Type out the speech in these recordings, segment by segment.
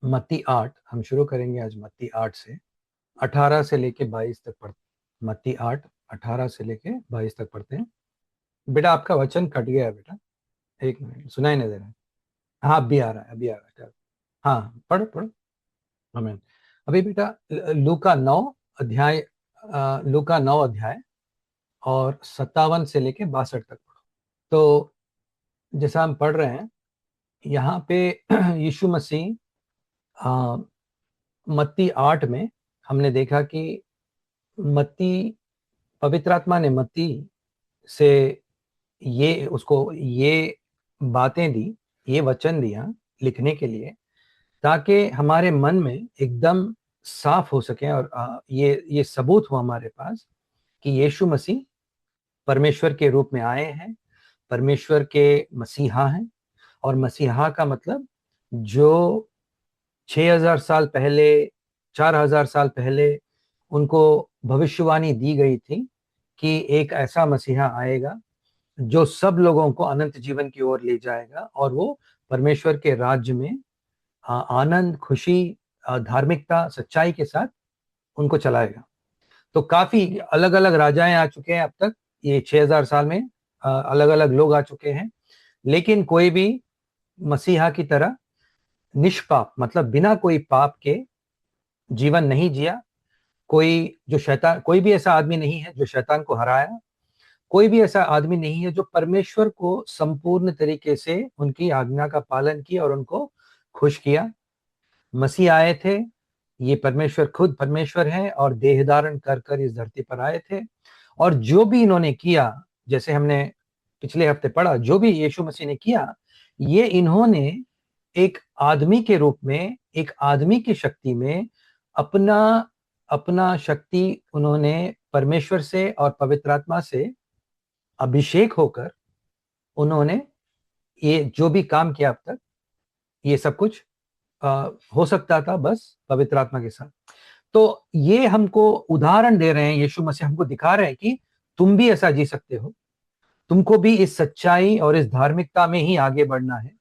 मत्ती 8 हम शुरू करेंगे आज। मत्ती 8 से 18 से लेके 22 तक पढ़ते। मत्ती 8 18 से लेके 22 तक पढ़ते हैं। बेटा आपका वचन कट गया है बेटा, एक मिनट, सुनाई नहीं दे रहा है। हाँ अभी आ रहा है, अभी आ रहा है। चल, हाँ पढ़ पढ़। हमें अभी बेटा लूका 9 अध्याय, लूका 9 अध्याय और 57 से लेके 62 तक पढ़ो। तो जैसा हम पढ़ रहे हैं यहाँ पे यीशु मसीह मत्ती 8 में हमने देखा कि मत्ती, पवित्र आत्मा ने मत्ती से ये उसको ये बातें दी, ये वचन दिया लिखने के लिए, ताकि हमारे मन में एकदम साफ हो सके और ये सबूत हो हमारे पास कि यीशु मसीह परमेश्वर के रूप में आए हैं, परमेश्वर के मसीहा हैं। और मसीहा का मतलब जो 6000 साल पहले, 4000 साल पहले उनको भविष्यवाणी दी गई थी कि एक ऐसा मसीहा आएगा जो सब लोगों को अनंत जीवन की ओर ले जाएगा और वो परमेश्वर के राज्य में आनंद, खुशी, धार्मिकता, सच्चाई के साथ उनको चलाएगा। तो काफी अलग अलग राजाएं आ चुके हैं अब तक, ये 6000 साल में अलग अलग लोग आ चुके हैं, लेकिन कोई भी मसीहा की तरह निष्पाप, मतलब बिना कोई पाप के जीवन नहीं जिया। कोई भी ऐसा आदमी नहीं है जो शैतान को हराया। कोई भी ऐसा आदमी नहीं है जो परमेश्वर को संपूर्ण तरीके से उनकी आज्ञा का पालन किया और उनको खुश किया। मसीह आए थे, ये परमेश्वर, खुद परमेश्वर है और देह धारण कर कर इस धरती पर आए थे। और जो भी इन्होंने किया, जैसे हमने पिछले हफ्ते पढ़ा, जो भी यीशु मसीह ने किया, ये इन्होंने एक आदमी के रूप में, एक आदमी की शक्ति में अपना अपना शक्ति उन्होंने परमेश्वर से और पवित्र आत्मा से अभिषेक होकर उन्होंने ये जो भी काम किया अब तक, ये सब कुछ हो सकता था बस पवित्र आत्मा के साथ। तो ये हमको उदाहरण दे रहे हैं, यीशु मसीह हमको दिखा रहे हैं कि तुम भी ऐसा जी सकते हो। तुमको भी इस सच्चाई और इस धार्मिकता में ही आगे बढ़ना है।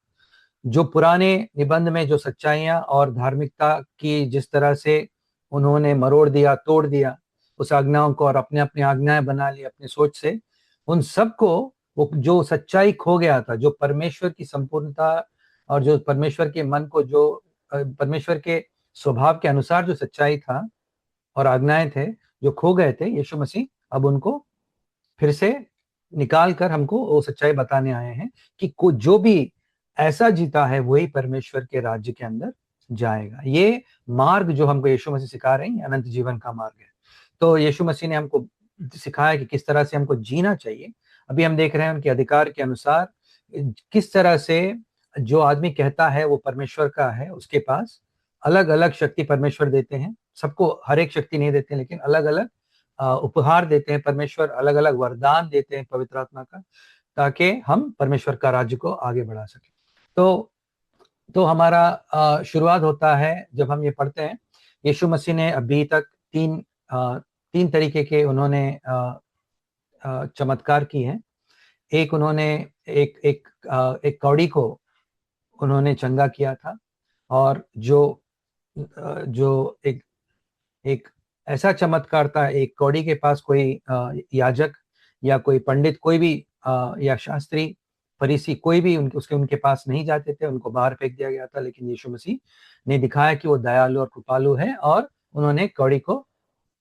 जो पुराने निबंध में जो सच्चाइयां और धार्मिकता की जिस तरह से उन्होंने मरोड़ दिया, तोड़ दिया उस आज्ञाओं को और अपने अपने आज्ञाएं बना ली अपनी सोच से, उन सबको, वो जो सच्चाई खो गया था, जो परमेश्वर की संपूर्णता और जो परमेश्वर के मन को, जो परमेश्वर के स्वभाव के अनुसार जो सच्चाई था और आज्ञाएं थे, जो खो गए थे, यीशु मसीह अब उनको फिर से निकाल कर हमको वो सच्चाई बताने आए हैं कि जो भी ऐसा जीता है वही परमेश्वर के राज्य के अंदर जाएगा। ये मार्ग जो हमको यीशु मसीह सिखा रहे हैं, अनंत जीवन का मार्ग है। तो यीशु मसीह ने हमको सिखाया कि किस तरह से हमको जीना चाहिए। अभी हम देख रहे हैं उनके अधिकार के अनुसार किस तरह से जो आदमी कहता है वो परमेश्वर का है, उसके पास अलग अलग शक्ति परमेश्वर देते हैं। सबको हर एक शक्ति नहीं देते, लेकिन अलग अलग उपहार देते हैं परमेश्वर, अलग अलग वरदान देते हैं पवित्र आत्मा का, ताकि हम परमेश्वर का राज्य को आगे बढ़ा सके। तो हमारा शुरुआत होता है जब हम ये पढ़ते हैं, यीशु मसीह ने अभी तक तीन तरीके के उन्होंने चमत्कार किए हैं। एक उन्होंने एक कौड़ी को उन्होंने चंगा किया था, और जो एक एक ऐसा चमत्कार था, एक कौड़ी के पास कोई याजक या कोई पंडित, कोई भी या शास्त्री, फरीसी, कोई भी उनके पास नहीं जाते थे, उनको बाहर फेंक दिया गया था। लेकिन यीशु मसीह ने दिखाया कि वो दयालु और कृपालु है और उन्होंने कौड़ी को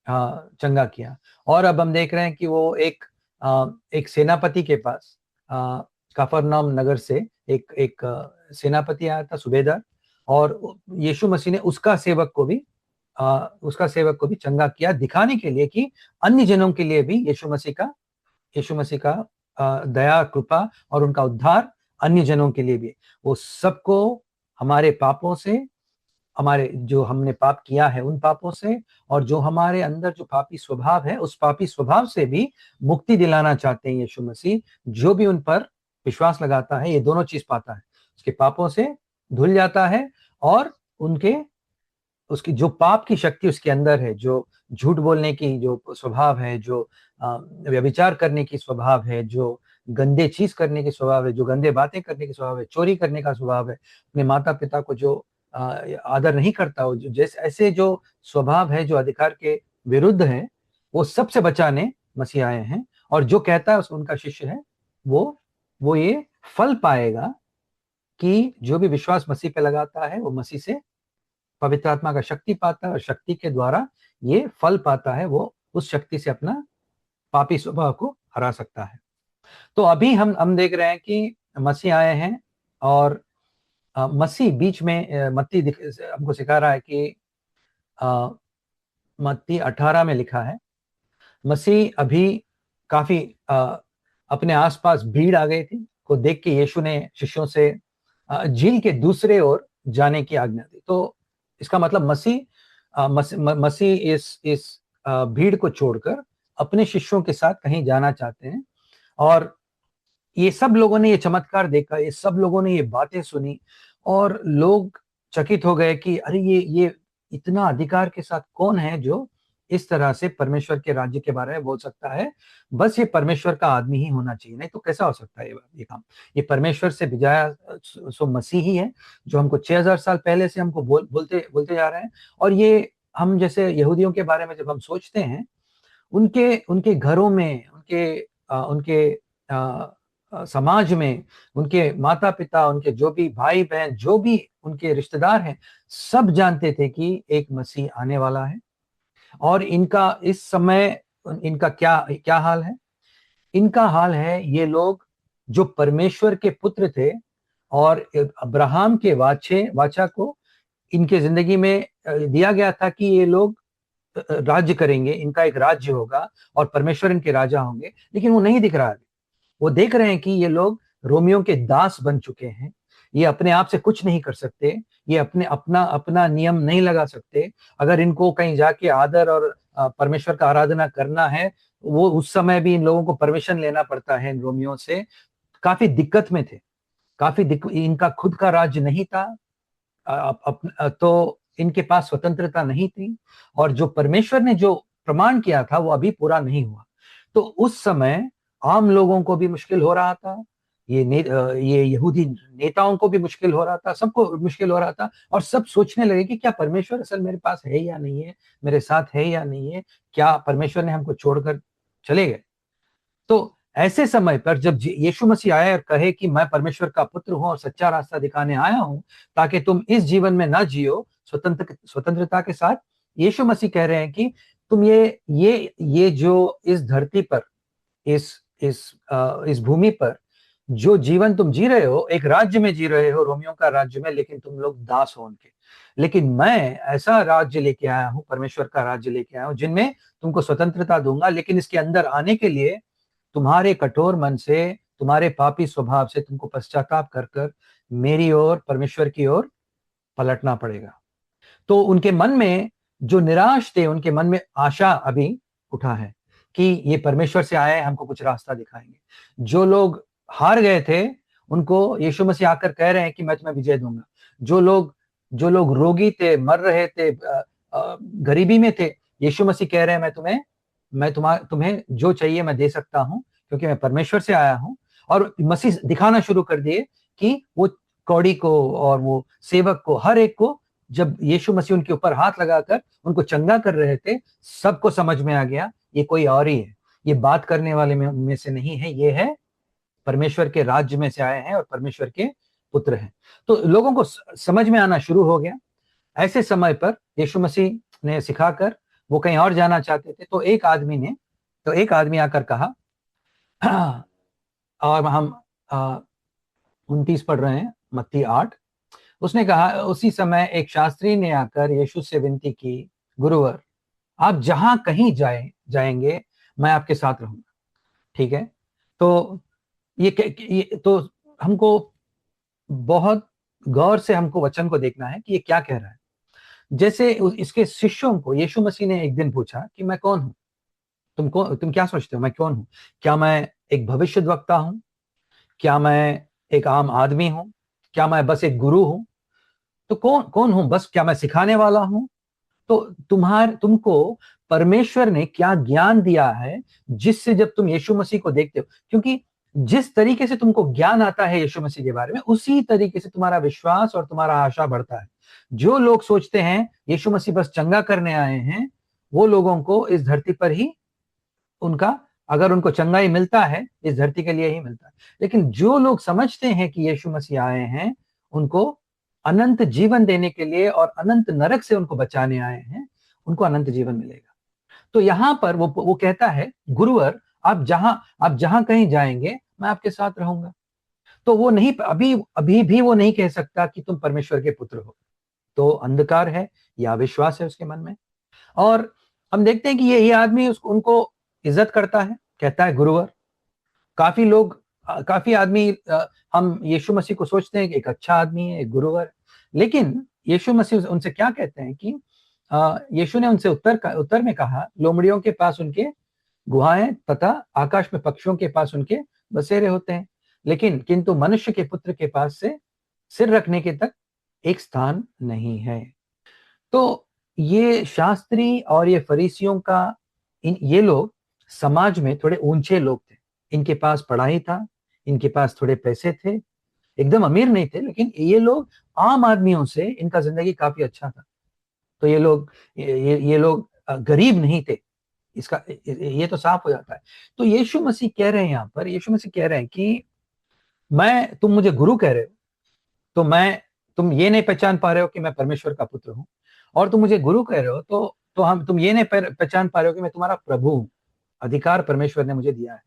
चंगा किया। और अब हम देख रहे हैं कि वो एक सेनापति के पास, कफरनहूम नगर से एक एक सेनापति आया था, सूबेदार, और यीशु मसीह ने उसका सेवक को भी चंगा किया, दिखाने के लिए कि अन्य जनों के लिए भी यीशु मसीह का दया, कृपा और उनका उद्धार अन्य जनों के लिए भी। वो सबको हमारे पापों से, हमारे जो हमने पाप किया है उन पापों से, और जो हमारे अंदर जो पापी स्वभाव है उस पापी स्वभाव से भी मुक्ति दिलाना चाहते हैं यीशु मसीह। जो भी उन पर विश्वास लगाता है, ये दोनों चीज पाता है, उसके पापों से धुल जाता है और उसकी जो पाप की शक्ति उसके अंदर है, जो झूठ बोलने की जो स्वभाव है, जो व्यभिचार करने की स्वभाव है, जो गंदे चीज करने की स्वभाव है, जो गंदे बातें करने की स्वभाव है, चोरी करने का स्वभाव है, अपने माता पिता को जो आदर नहीं करता हो, जैसे ऐसे जो स्वभाव है जो अधिकार के विरुद्ध है, वो सबसे बचाने मसीह आए हैं। और जो कहता है उनका शिष्य है, वो ये फल पाएगा कि जो भी विश्वास मसीह पे लगाता है वो मसीह से पवित्र आत्मा का शक्ति पाता है, और शक्ति के द्वारा ये फल पाता है, वो उस शक्ति से अपना पापी स्वभाव को हरा सकता है। तो अभी हम देख रहे हैं कि मसीह आए हैं, और मसीह बीच में मत्ती हमको सिखा रहा है कि मत्ती 18 में लिखा है, मसीह अभी काफी अपने आसपास भीड़ आ गई थी को देख के यीशु ने शिष्यों से झील के दूसरे ओर जाने की आज्ञा दी। तो इसका मतलब मसीह इस भीड़ को छोड़कर अपने शिष्यों के साथ कहीं जाना चाहते हैं। और ये सब लोगों ने ये चमत्कार देखा, ये सब लोगों ने ये बातें सुनी, और लोग चकित हो गए कि अरे ये इतना अधिकार के साथ कौन है जो इस तरह से परमेश्वर के राज्य के बारे में बोल सकता है। बस ये परमेश्वर का आदमी ही होना चाहिए, नहीं तो कैसा हो सकता है ये काम। ये परमेश्वर से भिजाया सो मसीह ही है, जो हमको 6000 साल पहले से हमको बोलते जा रहे हैं। और ये हम जैसे यहूदियों के बारे में जब हम सोचते हैं, उनके घरों में, उनके समाज में, उनके माता पिता, उनके जो भी भाई बहन, जो भी उनके रिश्तेदार हैं, सब जानते थे कि एक मसीह आने वाला है। और इनका इस समय इनका क्या हाल है? इनका हाल है, ये लोग जो परमेश्वर के पुत्र थे और अब्राहम के वाचा को इनके जिंदगी में दिया गया था कि ये लोग राज्य करेंगे, इनका एक राज्य होगा और परमेश्वर इनके राजा होंगे, लेकिन वो नहीं दिख रहा है। वो देख रहे हैं कि ये लोग रोमियों के दास बन चुके हैं, ये अपने आप से कुछ नहीं कर सकते, ये अपना नियम नहीं लगा सकते। अगर इनको कहीं जाके आदर और परमेश्वर का आराधना करना है, वो उस समय भी इन लोगों को परमिशन लेना पड़ता है इन रोमियों से। काफी दिक्कत में थे, इनका खुद का राज्य नहीं था, तो इनके पास स्वतंत्रता नहीं थी, और जो परमेश्वर ने जो प्रमाण किया था वो अभी पूरा नहीं हुआ। तो उस समय आम लोगों को भी मुश्किल हो रहा था, ये यहूदी नेताओं को भी मुश्किल हो रहा था, सबको मुश्किल हो रहा था। और सब सोचने लगे कि क्या परमेश्वर असल मेरे पास है या नहीं है, मेरे साथ है या नहीं है, क्या परमेश्वर ने हमको छोड़कर चले गए। तो ऐसे समय पर जब यीशु मसीह आया और कहे कि मैं परमेश्वर का पुत्र हूं और सच्चा रास्ता दिखाने आया हूं, ताकि तुम इस जीवन में ना जियो स्वतंत्रता के साथ, यीशु मसीह कह रहे हैं कि तुम ये जो इस धरती पर, इस भूमि पर जो जीवन तुम जी रहे हो, एक राज्य में जी रहे हो, रोमियों का राज्य में, लेकिन तुम लोग दास हो उनके। लेकिन मैं ऐसा राज्य लेके आया हूं, परमेश्वर का राज्य लेके आया हूं, जिनमें तुमको स्वतंत्रता दूंगा, लेकिन इसके अंदर आने के लिए तुम्हारे कठोर मन से, तुम्हारे पापी स्वभाव से तुमको पश्चाताप कर कर मेरी ओर, परमेश्वर की ओर पलटना पड़ेगा। तो उनके मन में जो निराश थे, उनके मन में आशा अभी उठा है कि ये परमेश्वर से आए, हमको कुछ रास्ता दिखाएंगे। जो लोग हार गए थे, उनको यीशु मसीह आकर कह रहे हैं कि मैं तुम्हें विजय दूंगा। जो लोग रोगी थे, मर रहे थे, गरीबी में थे, यीशु मसीह कह रहे हैं तुम्हें जो चाहिए मैं दे सकता हूं, क्योंकि मैं परमेश्वर से आया हूं। और मसीह दिखाना शुरू कर दिए कि वो कौड़ी को और वो सेवक को, हर एक को, जब यीशु मसीह उनके ऊपर हाथ लगाकर उनको चंगा कर रहे थे, सबको समझ में आ गया ये कोई और ही है, ये बात करने वाले में से नहीं है, ये है परमेश्वर के राज्य में से आए हैं और परमेश्वर के पुत्र हैं। तो लोगों को समझ में आना शुरू हो गया। ऐसे समय पर यीशु मसीह ने सिखाकर वो कहीं और जाना चाहते थे, तो एक आदमी आकर कहा, और हम 29 पढ़ रहे हैं, मत्ती 8। उसने कहा, उसी समय एक शास्त्री ने आकर यीशु से विनती की, गुरुवर, आप जहां कहीं जाएंगे मैं आपके साथ रहूंगा। ठीक है, तो ये तो हमको बहुत गौर से हमको वचन को देखना है कि ये क्या कह रहा है। जैसे इसके शिष्यों को यीशु मसीह ने एक दिन पूछा कि मैं कौन हूं, तुम क्या सोचते हो, मैं कौन हूं? क्या मैं एक भविष्यद्वक्ता हूं? क्या मैं एक आम आदमी हूं? क्या मैं बस एक गुरु हूं? तो कौन कौन हूं? बस क्या मैं सिखाने वाला हूं? तो तुमको परमेश्वर ने क्या ज्ञान दिया है, जिससे जब तुम यीशु मसीह को देखते हो, क्योंकि जिस तरीके से तुमको ज्ञान आता है यीशु मसीह के बारे में, उसी तरीके से तुम्हारा विश्वास और तुम्हारा आशा बढ़ता है। जो लोग सोचते हैं यीशु मसीह बस चंगा करने आए हैं, वो लोगों को इस धरती पर ही उनका, अगर उनको चंगाई मिलता है इस धरती के लिए ही मिलता है। लेकिन जो लोग समझते हैं कि यीशु मसीह आए हैं, उनको अनंत जीवन देने के लिए और अनंत नरक से उनको बचाने आए हैं, उनको अनंत जीवन मिलेगा। तो यहां पर वो कहता है, गुरुवर आप जहां कहीं जाएंगे मैं आपके साथ रहूंगा। तो वो नहीं, अभी अभी भी वो नहीं कह सकता कि तुम परमेश्वर के पुत्र हो। तो अंधकार है या विश्वास है उसके मन में। और हम देखते हैं कि ये आदमी उसको उनको इज्जत करता है, कहता है गुरुवर। काफी लोग, काफी आदमी, हम यीशु मसीह को सोचते हैं कि एक अच्छा आदमी है, एक गुरुवर। लेकिन यीशु मसीह उनसे क्या कहते हैं कि यीशु ने उनसे उत्तर में कहा, लोमड़ियों के पास उनके गुहाएं तथा आकाश में पक्षियों के पास उनके बसेरे होते हैं, लेकिन किंतु मनुष्य के पुत्र के पास से सिर रखने के तक एक स्थान नहीं है। तो ये शास्त्री और ये फरीसियों का, ये लोग समाज में थोड़े ऊंचे लोग थे। इनके पास पढ़ाई था, इनके पास थोड़े पैसे थे, एकदम अमीर नहीं थे, लेकिन ये लोग आम आदमियों से, इनका जिंदगी काफी अच्छा था। तो ये लोग गरीब नहीं थे, इसका ये तो साफ हो जाता है। तो यीशु मसीह कह रहे हैं, यहां पर यीशु मसीह कह रहे हैं कि तुम मुझे गुरु कह रहे हो, तो तुम ये नहीं पहचान पा रहे हो कि मैं परमेश्वर का पुत्र हूं, और तुम मुझे गुरु कह रहे हो, तुम ये नहीं पहचान पा रहे हो कि मैं तुम्हारा प्रभु हूं, अधिकार परमेश्वर ने मुझे दिया है।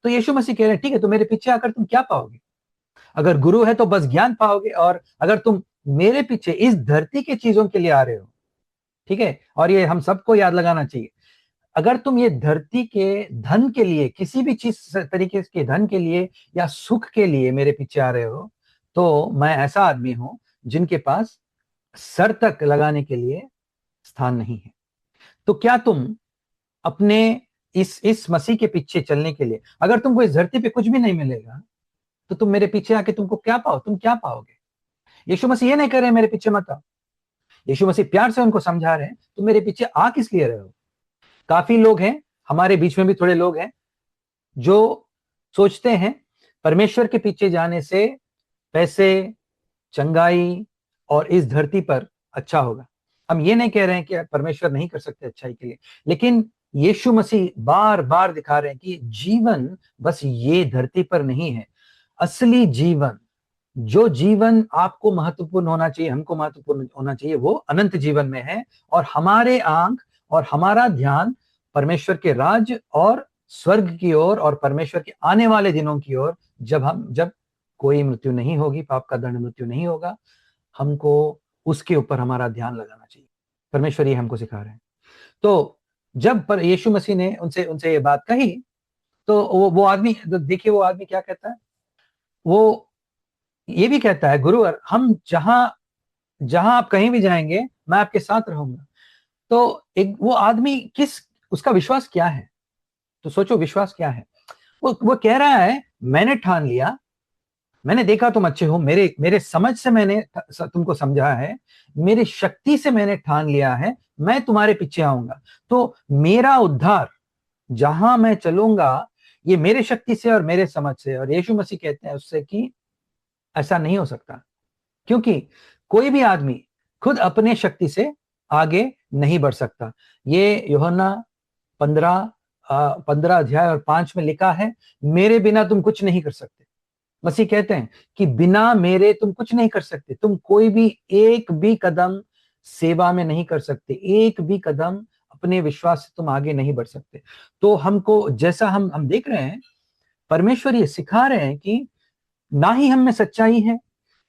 तो यीशु मसीह कह रहे हैं, ठीक है, तो मेरे पीछे आकर तुम क्या पाओगे? अगर गुरु है तो बस ज्ञान पाओगे, और अगर तुम मेरे पीछे इस धरती के चीजों के लिए आ रहे हो, ठीक है, और ये हम सबको याद लगाना चाहिए, अगर तुम ये धरती के धन के लिए, किसी भी चीज तरीके के धन के लिए या सुख के लिए मेरे पीछे आ रहे हो, तो मैं ऐसा आदमी हूं जिनके पास सर तक लगाने के लिए स्थान नहीं है। तो क्या तुम अपने इस मसीह के पीछे चलने के लिए, अगर तुमको इस धरती पे कुछ भी नहीं मिलेगा, तो तुम मेरे पीछे आके तुम क्या पाओगे? यीशु मसीह ये नहीं कह रहे मेरे पीछे मत आओ। यीशु मसीह प्यार से उनको समझा रहे हैं, तुम मेरे पीछे आ किस लिए रहे हो? काफी लोग हैं, हमारे बीच में भी थोड़े लोग हैं जो सोचते हैं परमेश्वर के पीछे जाने से पैसे, चंगाई और इस धरती पर अच्छा होगा। हम ये नहीं कह रहे हैं कि परमेश्वर नहीं कर सकते अच्छाई के लिए, लेकिन यीशु मसीह बार बार दिखा रहे हैं कि जीवन बस ये धरती पर नहीं है। असली जीवन, जो जीवन आपको महत्वपूर्ण होना चाहिए, हमको महत्वपूर्ण होना चाहिए, वो अनंत जीवन में है। और हमारे आंख और हमारा ध्यान परमेश्वर के राज्य और स्वर्ग की ओर और परमेश्वर के आने वाले दिनों की ओर, जब कोई मृत्यु नहीं होगी, पाप का दंड मृत्यु नहीं होगा, हमको उसके ऊपर हमारा ध्यान लगाना चाहिए। परमेश्वर ये हमको सिखा रहे हैं। तो जब पर यीशु मसीह ने उनसे ये बात कही, तो वो आदमी, देखिए वो आदमी क्या कहता है, वो ये भी कहता है, गुरुवर, हम जहां जहां आप कहीं भी जाएंगे मैं आपके साथ रहूंगा। तो एक वो आदमी, उसका विश्वास क्या है? तो सोचो विश्वास क्या है। वो कह रहा है, मैंने ठान लिया, मैंने देखा तुम अच्छे हो, मेरे मेरे समझ से मैंने तुमको समझा है, मेरी शक्ति से मैंने ठान लिया है, मैं तुम्हारे पीछे आऊंगा। तो मेरा उद्धार जहां मैं चलूंगा, ये मेरे शक्ति से और मेरे समझ से। और यीशु मसीह कहते हैं उससे कि ऐसा नहीं हो सकता, क्योंकि कोई भी आदमी खुद अपने शक्ति से आगे नहीं बढ़ सकता। ये यूहन्ना 15 अध्याय और 5 में लिखा है, मेरे बिना तुम कुछ नहीं कर सकते। मसीह कहते हैं कि बिना मेरे तुम कुछ नहीं कर सकते, तुम कोई भी एक भी कदम सेवा में नहीं कर सकते, एक भी कदम अपने विश्वास से तुम आगे नहीं बढ़ सकते। तो हमको, जैसा हम देख रहे हैं, परमेश्वर ये सिखा रहे हैं कि ना ही हम में सच्चाई है,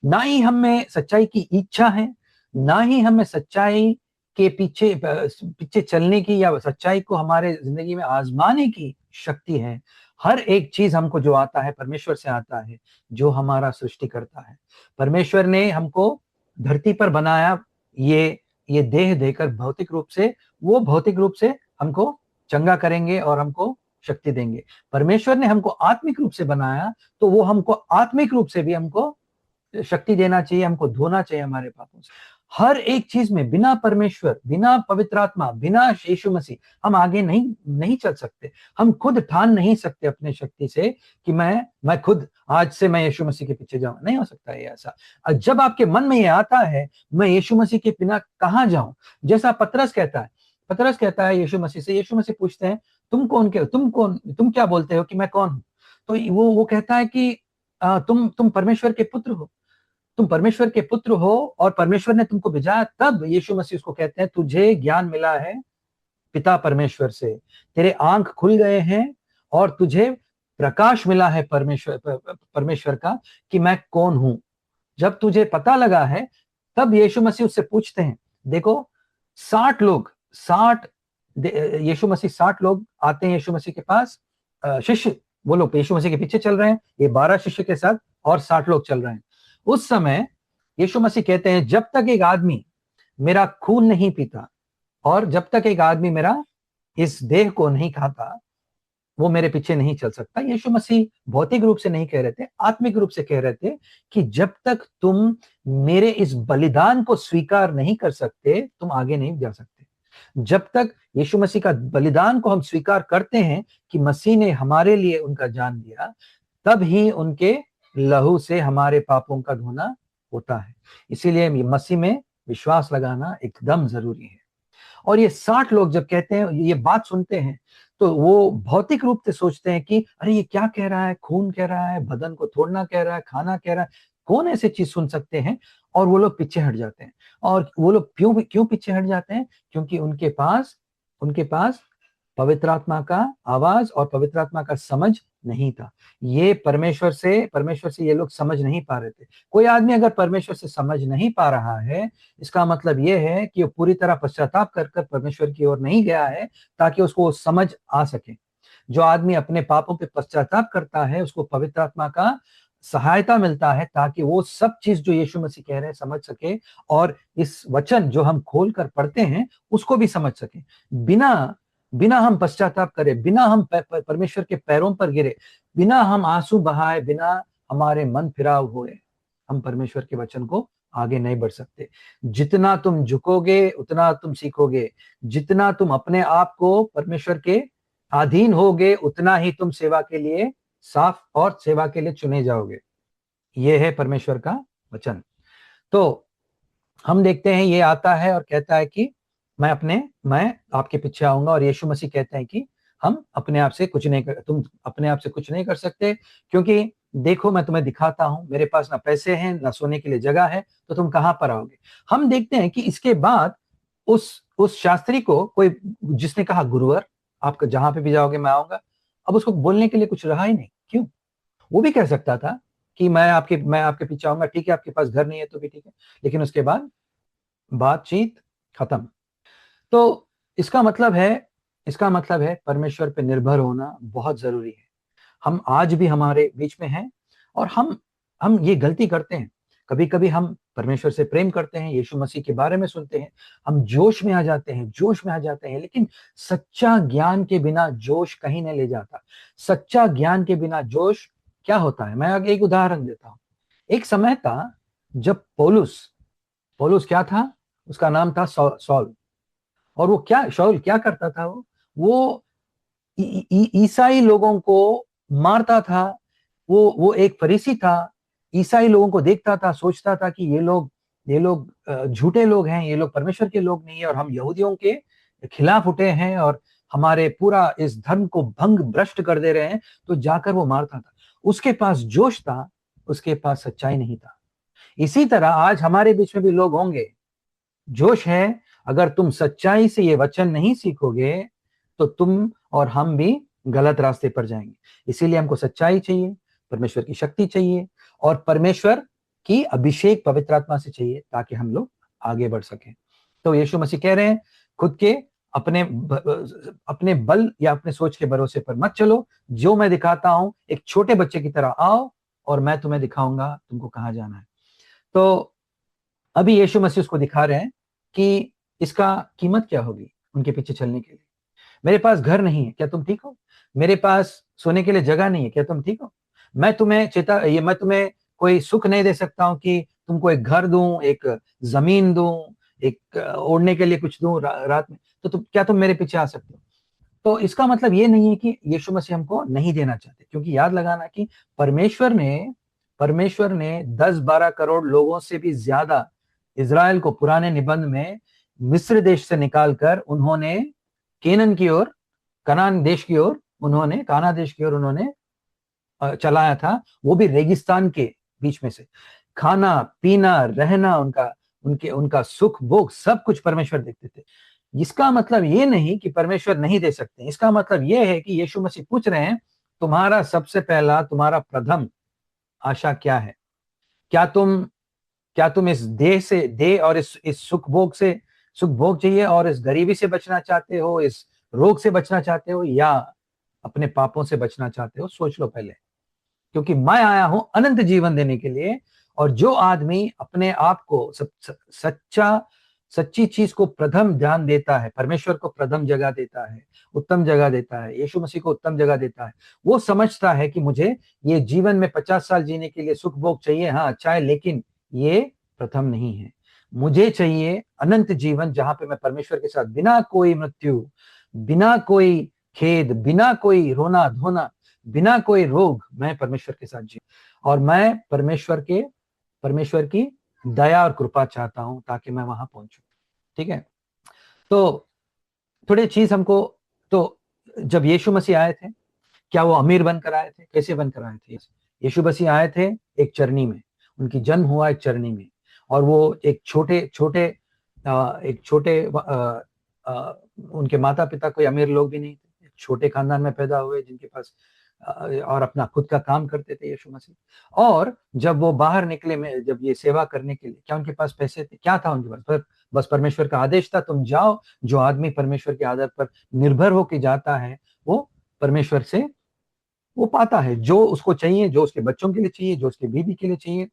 ना ही हम में सच्चाई की इच्छा है, ना ही हमें सच्चाई के पीछे चलने की या सच्चाई को हमारे जिंदगी में आजमाने की शक्ति है। हर एक चीज हमको जो आता है परमेश्वर से आता है, जो हमारा सृष्टि करता है। परमेश्वर ने हमको धरती पर बनाया, ये देह देकर भौतिक रूप से, वो भौतिक रूप से हमको चंगा करेंगे और हमको शक्ति देंगे। परमेश्वर ने हमको आत्मिक रूप से बनाया, तो वो हमको आत्मिक रूप से भी हमको शक्ति देना चाहिए, हमको धोना चाहिए हमारे पापों से। हर एक चीज में बिना परमेश्वर, बिना पवित्र आत्मा, बिना यीशु मसीह हम आगे नहीं नहीं चल सकते। हम खुद ठान नहीं सकते अपने शक्ति से कि मैं खुद आज से मैं यीशु मसीह के पीछे जाऊं, नहीं हो सकता है ऐसा। जब आपके मन में ये आता है मैं यीशु मसीह के बिना कहां जाऊं, जैसा पतरस कहता है यीशु मसीह से, यीशु मसीह पूछते हैं तुम क्या बोलते हो कि मैं कौन हूं? तो वो कहता है कि तुम परमेश्वर के पुत्र हो, तुम परमेश्वर के पुत्र हो और परमेश्वर ने तुमको भेजा। तब यीशु मसीह उसको कहते हैं तुझे ज्ञान मिला है पिता परमेश्वर से, तेरे आंख खुल गए हैं और तुझे प्रकाश मिला है परमेश्वर का कि मैं कौन हूं। जब तुझे पता लगा है तब यीशु मसीह उससे पूछते हैं, देखो 60 यीशु मसीह 60 लोग आते हैं यीशु मसीह के पास, शिष्य वो लोग यीशु मसीह के पीछे चल रहे हैं, ये 12 शिष्य के साथ और 60 लोग चल रहे हैं। उस समय यीशु मसीह कहते हैं जब तक एक आदमी मेरा खून नहीं पीता और जब तक एक आदमी मेरा इस देह को नहीं खाता वो मेरे पीछे नहीं चल सकता। यीशु मसीह भौतिक रूप से नहीं कह रहे थे, आत्मिक रूप से कह रहे थे कि जब तक तुम मेरे इस बलिदान को स्वीकार नहीं कर सकते तुम आगे नहीं जा सकते। जब तक यीशु मसीह का बलिदान को हम स्वीकार करते हैं कि मसीह ने हमारे लिए उनका जान दिया, तब ही उनके लहू से हमारे पापों का धोना होता है। इसीलिए मसीह में विश्वास लगाना एकदम जरूरी है। और ये 60 लोग जब कहते हैं, ये बात सुनते हैं, तो वो भौतिक रूप से सोचते हैं कि अरे ये क्या कह रहा है, खून कह रहा है, बदन को तोड़ना कह रहा है, खाना कह रहा है, कौन ऐसी चीज सुन सकते हैं? और वो लोग पीछे हट जाते हैं। और वो लोग क्यों पीछे हट जाते हैं? क्योंकि उनके पास पवित्र आत्मा का आवाज और पवित्र आत्मा का समझ नहीं था। ये परमेश्वर से ये लोग समझ नहीं पा रहे थे। कोई आदमी अगर परमेश्वर से समझ नहीं पा रहा है, इसका मतलब ये है कि वो पूरी तरह पश्चाताप कर परमेश्वर की ओर नहीं गया है ताकि उसको समझ आ सके। जो आदमी अपने पापों पे पश्चाताप करता है उसको पवित्र आत्मा का सहायता मिलता है ताकि वो सब चीज जो यीशु मसीह कह रहे हैं समझ सके और इस वचन जो हम खोल कर पढ़ते हैं उसको भी समझ सके। बिना हम पश्चाताप करें, बिना हम परमेश्वर के पैरों पर गिरे, बिना हम आंसू बहाए, बिना हमारे मन फिराव हुए, हम परमेश्वर के वचन को आगे नहीं बढ़ सकते। जितना तुम झुकोगे उतना तुम सीखोगे, जितना तुम अपने आप को परमेश्वर के अधीन होगे उतना ही तुम सेवा के लिए साफ और सेवा के लिए चुने जाओगे। यह है परमेश्वर का वचन। तो हम देखते हैं ये आता है और कहता है कि मैं आपके पीछे आऊंगा। और यीशु मसीह कहते हैं कि तुम अपने आप से कुछ नहीं कर सकते, क्योंकि देखो मैं तुम्हें दिखाता हूं, मेरे पास ना पैसे हैं ना सोने के लिए जगह है, तो तुम कहां पर आओगे? हम देखते हैं कि इसके बाद उस शास्त्री को कोई जिसने कहा गुरुवर आप जहां पे भी जाओगे मैं आऊंगा, अब उसको बोलने के लिए कुछ रहा ही नहीं। क्यों? वो भी कह सकता था कि मैं आपके पीछे आऊंगा, ठीक है आपके पास घर नहीं है तो भी ठीक है, लेकिन उसके बाद बातचीत खत्म। तो इसका मतलब है परमेश्वर पे निर्भर होना बहुत जरूरी है। हम आज भी हमारे बीच में हैं और हम ये गलती करते हैं। कभी कभी हम परमेश्वर से प्रेम करते हैं, यीशु मसीह के बारे में सुनते हैं, हम जोश में आ जाते हैं, लेकिन सच्चा ज्ञान के बिना जोश कहीं नहीं ले जाता। सच्चा ज्ञान के बिना जोश क्या होता है? मैं एक उदाहरण देता हूं। एक समय था जब पौलुस क्या था? उसका नाम था सौल। और वो शाऊल क्या करता था? वो ईसाई लोगों को मारता था। वो एक फरीसी था, ईसाई लोगों को देखता था, सोचता था कि ये लोग झूठे लोग हैं, ये लोग परमेश्वर के लोग नहीं है और हम यहूदियों के खिलाफ उठे हैं और हमारे पूरा इस धर्म को भ्रष्ट कर दे रहे हैं। तो जाकर वो मारता था। उसके पास जोश था, उसके पास सच्चाई नहीं था। इसी तरह आज हमारे बीच में भी लोग होंगे, जोश है, अगर तुम सच्चाई से ये वचन नहीं सीखोगे तो तुम और हम भी गलत रास्ते पर जाएंगे। इसीलिए हमको सच्चाई चाहिए, परमेश्वर की शक्ति चाहिए और परमेश्वर की अभिषेक पवित्र आत्मा से चाहिए ताकि हम लोग आगे बढ़ सकें। तो यीशु मसीह कह रहे हैं खुद के अपने बल या अपने सोच के भरोसे पर मत चलो, जो मैं दिखाता हूं एक छोटे बच्चे की तरह आओ और मैं तुम्हें दिखाऊंगा तुमको कहां जाना है। तो अभी यीशु मसीह उसको दिखा रहे हैं कि इसका कीमत क्या होगी उनके पीछे चलने के लिए। मेरे पास घर नहीं है, क्या तुम ठीक हो? मेरे पास सोने के लिए जगह नहीं है, क्या तुम ठीक हो? मैं तुम्हें कोई सुख नहीं दे सकता हूं कि तुमको एक घर दूं, एक जमीन दूं, एक ओढ़ने के लिए कुछ दूं रात में, तो क्या तुम मेरे पीछे आ सकते हो? तो इसका मतलब ये नहीं है कि यीशु मसीह हमको नहीं देना चाहते, क्योंकि याद लगाना कि परमेश्वर ने 10-12 करोड़ लोगों से भी ज्यादा इज़राइल को पुराने निबंध में मिस्र देश से निकालकर उन्होंने केनन की ओर, कनान देश की ओर, उन्होंने काना देश की ओर उन्होंने चलाया था, वो भी रेगिस्तान के बीच में से। खाना पीना रहना, उनका सुख भोग सब कुछ परमेश्वर देखते थे। इसका मतलब ये नहीं कि परमेश्वर नहीं दे सकते, इसका मतलब ये है कि यीशु मसीह पूछ रहे हैं, तुम्हारा सबसे पहला, तुम्हारा प्रथम आशा क्या है? क्या तुम क्या तुम इस देह से, देह और इस सुख भोग चाहिए और इस गरीबी से बचना चाहते हो, इस रोग से बचना चाहते हो, या अपने पापों से बचना चाहते हो? सोच लो पहले, क्योंकि मैं आया हूं अनंत जीवन देने के लिए। और जो आदमी अपने आप को सच्ची चीज को प्रथम ध्यान देता है, परमेश्वर को प्रथम जगह देता है, उत्तम जगह देता है, यीशु मसीह को उत्तम जगह देता है, वो समझता है कि मुझे ये जीवन में 50 साल जीने के लिए सुख भोग चाहिए, हाँ अच्छा है, लेकिन ये प्रथम नहीं है। मुझे चाहिए अनंत जीवन, जहां पे मैं परमेश्वर के साथ बिना कोई मृत्यु, बिना कोई खेद, बिना कोई रोना धोना, बिना कोई रोग, मैं परमेश्वर के साथ जी, और मैं परमेश्वर की दया और कृपा चाहता हूं ताकि मैं वहां पहुंचूं। ठीक है? तो थोड़े चीज हमको, तो जब यीशु मसीह आए थे, क्या वो अमीर बनकर आए थे? कैसे बनकर आए थे? यीशु मसीह आए थे एक चरनी में, उनकी जन्म हुआ एक चरनी में, और वो एक छोटे छोटे उनके माता पिता कोई अमीर लोग भी नहीं थे, एक छोटे खानदान में पैदा हुए जिनके पास और अपना खुद का काम करते थे यीशु मसीह। और जब वो बाहर निकले में, जब ये सेवा करने के लिए, क्या उनके पास पैसे थे? क्या था उनके पास? बस परमेश्वर का आदेश था, तुम जाओ। जो आदमी परमेश्वर के आदर पर निर्भर होकर जाता है, वो परमेश्वर से वो पाता है जो उसको चाहिए, जो उसके बच्चों के लिए चाहिए, जो उसके बीवी के लिए चाहिए,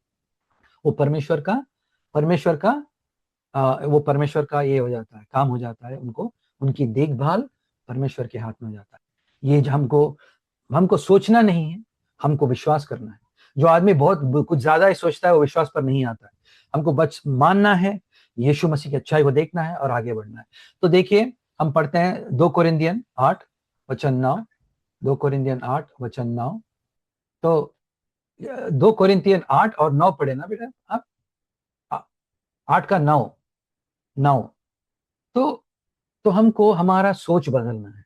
वो परमेश्वर का ये हो जाता है, काम हो जाता है, उनको उनकी देखभाल परमेश्वर के हाथ में हो जाता है। ये हमको सोचना नहीं है, हमको विश्वास करना है। जो आदमी बहुत कुछ ज्यादा ही सोचता है, वो विश्वास पर नहीं आता है। हमको बस मानना है, यीशु मसीह की अच्छाई को देखना है और आगे बढ़ना है। तो देखिए, हम पढ़ते हैं 2 कोरिन्थियन 8 वचन 9। 2 कोरिन्थियन 8 वचन 9। तो 2 कोरिन्थियन 8 और 9 पढ़े ना बेटा आप? 8 का 9। तो हमको हमारा सोच बदलना है।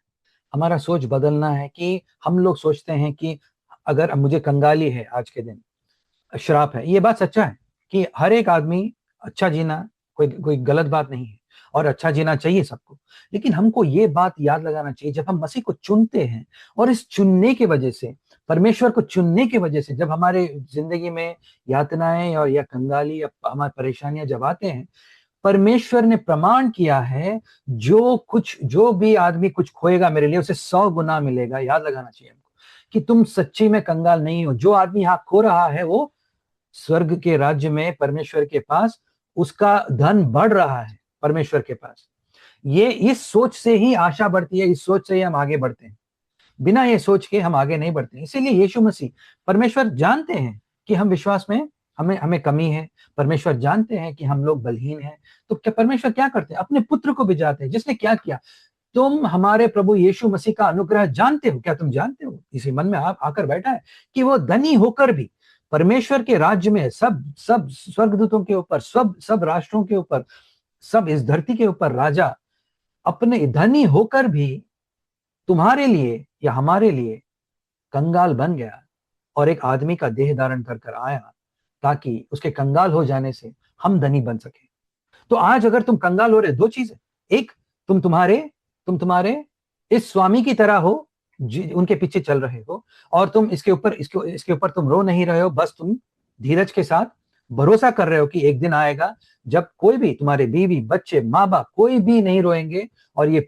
हमारा सोच बदलना है कि हम लोग सोचते हैं कि अगर मुझे कंगाली है, आज के दिन श्राप है। ये बात सच्चा है कि हर एक आदमी अच्छा जीना कोई कोई गलत बात नहीं है, और अच्छा जीना चाहिए सबको। लेकिन हमको ये बात याद लगाना चाहिए, जब हम मसीह को चुनते हैं, और इस चुनने की वजह से, परमेश्वर को चुनने की वजह से, जब हमारे जिंदगी में यातनाएं और या कंगाली या हमारी परेशानियां जब आते हैं, परमेश्वर ने प्रमाण किया है, जो भी आदमी कुछ खोएगा मेरे लिए, उसे 100 गुना मिलेगा। याद लगाना चाहिए हमको कि तुम सच्ची में कंगाल नहीं हो। जो आदमी यहाँ खो रहा है, वो स्वर्ग के राज्य में परमेश्वर के पास उसका धन बढ़ रहा है परमेश्वर के पास। ये इस सोच से ही आशा बढ़ती है, इस सोच से ही हम आगे बढ़ते हैं। बिना ये सोच के हम आगे नहीं बढ़ते। इसीलिए यीशु मसीह, परमेश्वर जानते हैं कि हम विश्वास में हमें हमें कमी है। परमेश्वर जानते हैं कि हम लोग बलहीन हैं। तो क्या परमेश्वर क्या करते हैं? अपने पुत्र को भिजाते हैं, जिसने क्या किया। तुम हमारे प्रभु यीशु मसीह का अनुग्रह जानते हो? क्या तुम जानते हो, इसी मन में आप आकर बैठा है, कि वो धनी होकर भी परमेश्वर के राज्य में सब सब स्वर्गदूतों के ऊपर, सब राष्ट्रों के ऊपर, सब इस धरती के ऊपर राजा, अपने धनी होकर भी तुम्हारे लिए या हमारे लिए कंगाल बन गया, और एक आदमी का देह धारण कर कर आया, ताकि उसके कंगाल हो जाने से हम धनी बन सके। तो आज अगर तुम कंगाल हो रहे, दो चीज है। एक, तुम तुम्हारे इस स्वामी की तरह हो, उनके पीछे चल रहे हो, और तुम इसके ऊपर तुम रो नहीं रहे हो। बस तुम धीरज के साथ भरोसा कर रहे हो कि एक दिन आएगा जब कोई भी, तुम्हारे बीवी बच्चे माँ बाप कोई भी नहीं रोएंगे, और ये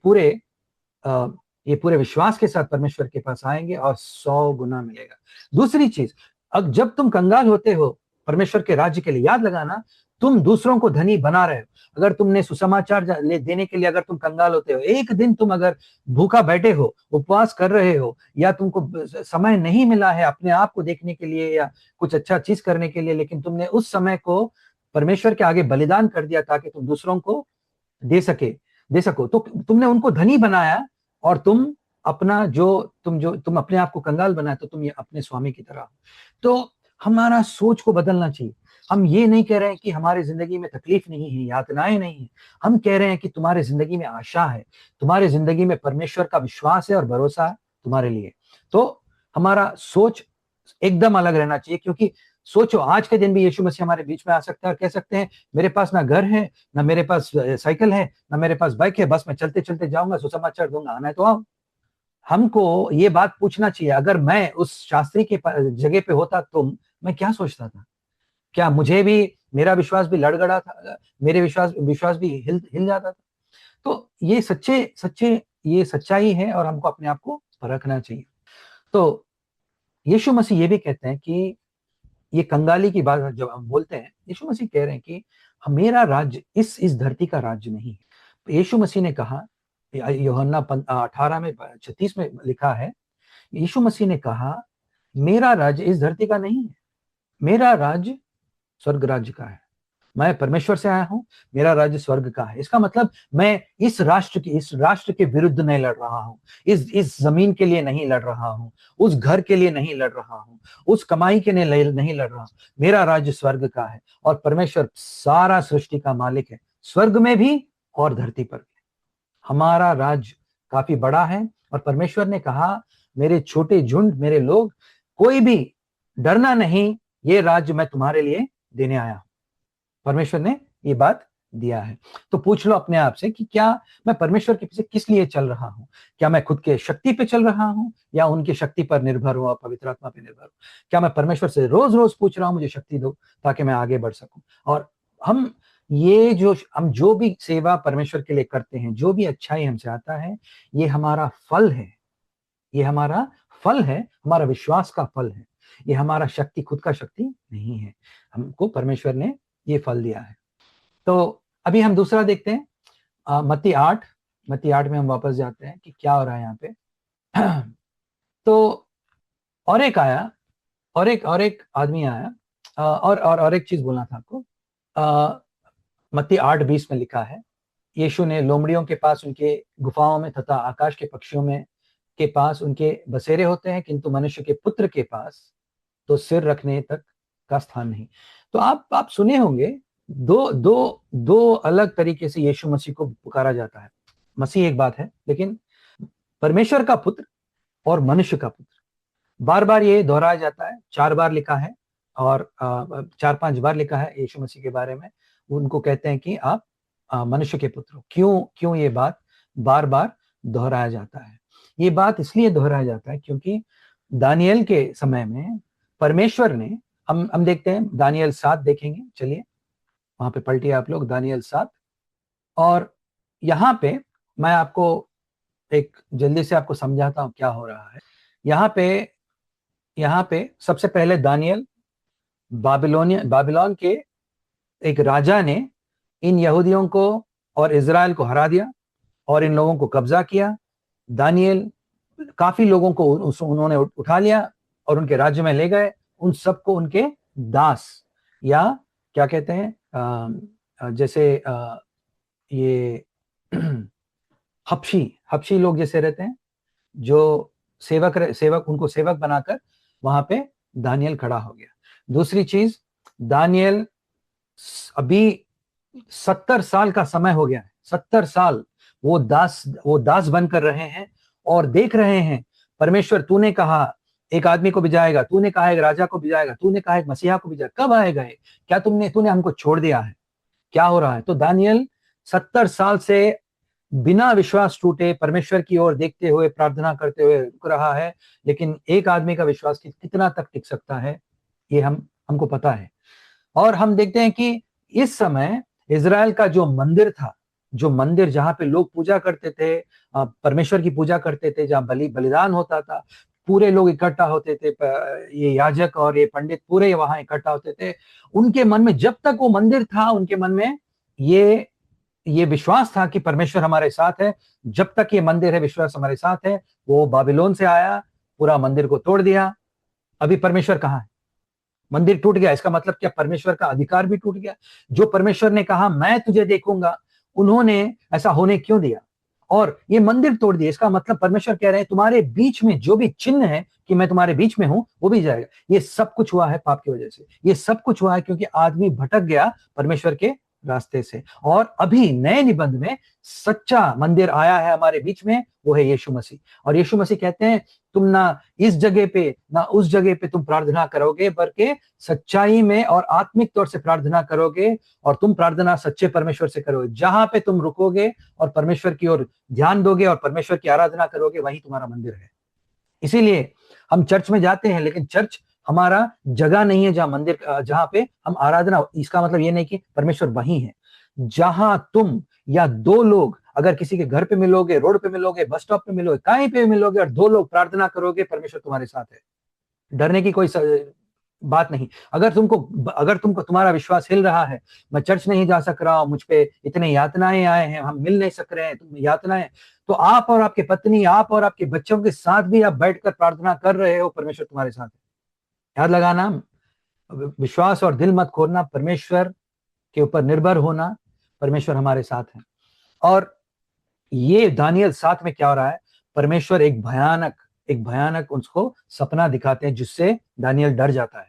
पूरे विश्वास के साथ परमेश्वर के पास आएंगे और 100 गुना मिलेगा। दूसरी चीज, अब जब तुम कंगाल होते हो परमेश्वर के राज्य के लिए, याद लगाना, तुम दूसरों को धनी बना रहे हो। अगर तुमने सुसमाचार देने के लिए अगर तुम कंगाल होते हो, एक दिन तुम अगर भूखा बैठे हो, उपवास कर रहे हो, या तुमको समय नहीं मिला है अपने आप को देखने के लिए या कुछ अच्छा चीज करने के लिए, लेकिन तुमने उस समय को परमेश्वर के आगे बलिदान कर दिया ताकि तुम दूसरों को दे सको। तो तुमने उनको धनी बनाया और तुम अपना जो तुम अपने आप को कंगाल बनाया, तो तुम ये अपने स्वामी की तरह। तो हमारा सोच को बदलना चाहिए। हम ये नहीं कह रहे हैं कि हमारी जिंदगी में तकलीफ नहीं है, यातनाएं नहीं है। हम कह रहे हैं कि तुम्हारी जिंदगी में आशा है, तुम्हारी जिंदगी में परमेश्वर का विश्वास है और भरोसा है तुम्हारे लिए। तो हमारा सोच एकदम अलग रहना चाहिए, क्योंकि सोचो आज के दिन भी यीशु मसीह हमारे बीच में आ सकता है और कह सकते हैं, मेरे पास ना घर है, ना मेरे पास साइकिल है, ना मेरे पास बाइक है, बस मैं चलते चलते जाऊंगा, सुसमाचार दूंगा, आना है तो आओ। हमको ये बात पूछना चाहिए, अगर मैं उस शास्त्री के जगह पे होता तो मैं क्या सोचता था? क्या मुझे भी, मेरा विश्वास भी लड़गड़ा था, मेरे विश्वास भी हिल हिल जाता था? तो ये ये सच्चाई है और हमको अपने आप को परखना चाहिए। तो यीशु मसीह ये भी कहते हैं कि ये कंगाली की बात जब हम बोलते हैं, यीशु मसीह कह रहे हैं कि मेरा राज्य इस धरती का राज्य नहीं है। यीशु मसीह ने कहा, यूहन्ना 18 में 36 में लिखा है, यीशु मसीह ने कहा, मेरा राज्य इस धरती का नहीं है, मेरा राज्य स्वर्ग राज्य का है। मैं परमेश्वर से आया हूं, मेरा राज्य स्वर्ग का है। इसका मतलब मैं इस राष्ट्र के विरुद्ध नहीं लड़ रहा हूं, इस जमीन के लिए नहीं लड़ रहा हूं, उस घर के लिए नहीं लड़ रहा हूं, उस कमाई के लिए नहीं लड़ रहा हूं। मेरा राज्य स्वर्ग का है और परमेश्वर सारा सृष्टि का मालिक है, स्वर्ग में भी और धरती पर भी। हमारा राज्य काफी बड़ा है और परमेश्वर ने कहा, मेरे छोटे झुंड, मेरे लोग, कोई भी डरना नहीं, ये राज्य मैं तुम्हारे लिए देने आया हूं। परमेश्वर ने ये बात दिया है। तो पूछ लो अपने आप से कि क्या मैं परमेश्वर के पीछे किस लिए चल रहा हूं? क्या मैं खुद के शक्ति पे चल रहा हूं या उनकी शक्ति पर निर्भर हूं और पवित्र आत्मा पे निर्भर हूं? क्या मैं परमेश्वर से रोज रोज पूछ रहा हूं, मुझे शक्ति दो ताकि मैं आगे बढ़ सकूं? और हम जो भी सेवा परमेश्वर के लिए करते हैं, जो भी अच्छाई हमसे आता है, ये हमारा फल है। ये हमारा फल है, हमारा विश्वास का फल है। ये हमारा शक्ति, खुद का शक्ति नहीं है। हमको परमेश्वर ने ये फल दिया है। तो अभी हम दूसरा देखते हैं, मत्ती 8 में हम वापस जाते हैं कि क्या हो रहा है यहाँ पे। तो और एक आया, और एक आदमी आया, और एक चीज बोलना था आपको। मत्ती 8:20 में लिखा है, यीशु ने लोमड़ियों के पास, उनके गुफाओं में तथा आकाश के पक्षियों में के पास उनके बसेरे होते हैं, किंतु मनुष्य के पुत्र के पास तो सिर रखने तक का स्थान नहीं। तो आप सुने होंगे, दो अलग तरीके से यीशु मसीह को पुकारा जाता है। मसीह एक बात है, लेकिन परमेश्वर का पुत्र और मनुष्य का पुत्र बार बार ये दोहराया जाता है। 4 बार लिखा है और 4-5 बार लिखा है यीशु मसीह के बारे में। उनको कहते हैं कि आप मनुष्य के पुत्र हो। क्यों ये बात बार बार दोहराया जाता है? ये बात इसलिए दोहराया जाता है क्योंकि दानियल के समय में परमेश्वर ने, हम देखते हैं दानियल 7 देखेंगे, चलिए वहां पे पलटिए आप लोग, दानियल 7। और यहाँ पे मैं आपको एक जल्दी से आपको समझाता हूं क्या हो रहा है। यहाँ पे सबसे पहले दानियल, बाबिलोन के एक राजा ने इन यहूदियों को और इजराइल को हरा दिया और इन लोगों को कब्जा किया। दानियल काफी लोगों को उन्होंने उठा लिया और उनके राज्य में ले गए। उन सबको उनके दास, या क्या कहते हैं, जैसे ये हबशी लोग जैसे रहते हैं, जो सेवक उनको सेवक बनाकर वहां पे दानियल खड़ा हो गया। दूसरी चीज, दानियल अभी 70 साल का समय हो गया है, 70 साल वो दास बनकर रहे हैं और देख रहे हैं, परमेश्वर तूने कहा एक आदमी को भिजाएगा, तूने कहा एक राजा को भिजाएगा, तूने कहा एक मसीहा को भिजाएगा, कब आएगा? क्या तूने हमको छोड़ दिया है? क्या हो रहा है? तो दानियल 70 साल से बिना विश्वास टूटे परमेश्वर की ओर देखते हुए, प्रार्थना करते हुए रुक रहा है। लेकिन एक आदमी का विश्वास कितना तक टिक सकता है, ये हमको पता है। और हम देखते हैं कि इस समय इजराइल का जो मंदिर था, जो मंदिर जहां पे लोग पूजा करते थे, परमेश्वर की पूजा करते थे, जहां बलिदान होता था, पूरे लोग इकट्ठा होते थे, ये याजक और ये पंडित पूरे वहां इकट्ठा होते थे। उनके मन में जब तक वो मंदिर था, उनके मन में ये विश्वास था कि परमेश्वर हमारे साथ है। जब तक ये मंदिर है, विश्वास हमारे साथ है। वो बाबिलोन से आया, पूरा मंदिर को तोड़ दिया। अभी परमेश्वर कहाँ है? मंदिर टूट गया, इसका मतलब क्या परमेश्वर का अधिकार भी टूट गया? जो परमेश्वर ने कहा मैं तुझे देखूंगा, उन्होंने ऐसा होने क्यों दिया? और ये मंदिर तोड़ दिया, इसका मतलब परमेश्वर कह रहे हैं तुम्हारे बीच में जो भी चिन्ह है कि मैं तुम्हारे बीच में हूं, वो भी जाएगा। ये सब कुछ हुआ है पाप की वजह से, ये सब कुछ हुआ है क्योंकि आदमी भटक गया परमेश्वर के रास्ते से। और अभी नए निबंध में सच्चा मंदिर आया है हमारे बीच में, वो है यीशु मसीह। और यीशु मसीह कहते हैं तुम ना इस जगह पे ना उस जगह पे तुम प्रार्थना करोगे, बल्कि सच्चाई में और आत्मिक तौर से प्रार्थना करोगे, और तुम प्रार्थना सच्चे परमेश्वर से करोगे। जहां पे तुम रुकोगे और परमेश्वर की ओर ध्यान दोगे और परमेश्वर की आराधना करोगे, वही तुम्हारा मंदिर है। इसीलिए हम चर्च में जाते हैं, लेकिन चर्च हमारा जगह नहीं है जहां मंदिर, जहां पे हम आराधना। इसका मतलब ये नहीं कि परमेश्वर वहीं है। जहां तुम या दो लोग अगर किसी के घर पे मिलोगे, रोड पे मिलोगे, बस स्टॉप पे मिलोगे, कहीं पे मिलोगे और दो लोग प्रार्थना करोगे, परमेश्वर तुम्हारे साथ है। डरने की कोई बात नहीं। अगर तुमको तुम्हारा विश्वास हिल रहा है, मैं चर्च नहीं जा सक रहा हूं, मुझ पे इतने यातनाएं आए हैं, हम मिल नहीं सक रहे हैं, तुम यातनाएं, तो आप और आपके पत्नी, आप और आपके बच्चों के साथ भी आप बैठकर प्रार्थना कर रहे हो, परमेश्वर तुम्हारे साथ है। याद लगाना, विश्वास और दिल मत खोलना, परमेश्वर के ऊपर निर्भर होना, परमेश्वर हमारे साथ है। और ये दानियल 7 में क्या हो रहा है, परमेश्वर एक भयानक उसको सपना दिखाते हैं, जिससे दानियल डर जाता है,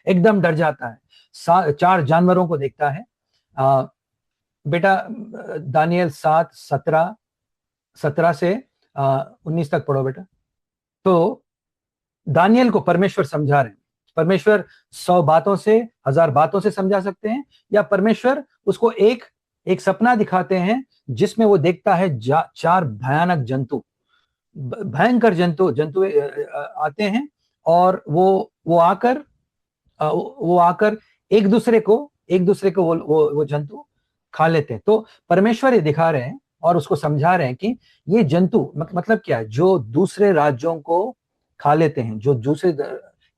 एकदम डर जाता है। 4 जानवरों को देखता है। बेटा दानियल 7 17 से 19 तक पढ़ो बेटा। तो दानियल को परमेश्वर समझा रहे हैं। परमेश्वर 100 बातों से, 1000 बातों से समझा सकते हैं, या परमेश्वर उसको एक सपना दिखाते हैं जिसमें वो देखता है 4 भयानक जंतु, भयंकर जंतु जंतु आते हैं, और वो आकर एक दूसरे को वो जंतु खा लेते हैं। तो परमेश्वर ये दिखा रहे हैं और उसको समझा रहे हैं कि ये जंतु मतलब क्या है, जो दूसरे राज्यों को खा लेते हैं, जो दूसरे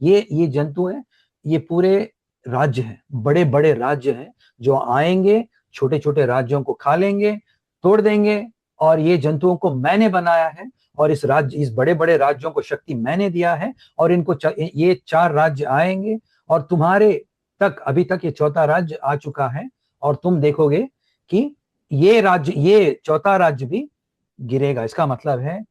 ये जंतु है, ये पूरे राज्य हैं, बड़े बड़े राज्य हैं, जो आएंगे, छोटे छोटे राज्यों को खा लेंगे, तोड़ देंगे। और ये जंतुओं को मैंने बनाया है, और इस बड़े बड़े राज्यों को शक्ति मैंने दिया है, और ये 4 राज्य आएंगे, और तुम्हारे तक अभी तक ये चौथा राज्य आ चुका है, और तुम देखोगे कि ये चौथा राज्य भी गिरेगा। इसका मतलब है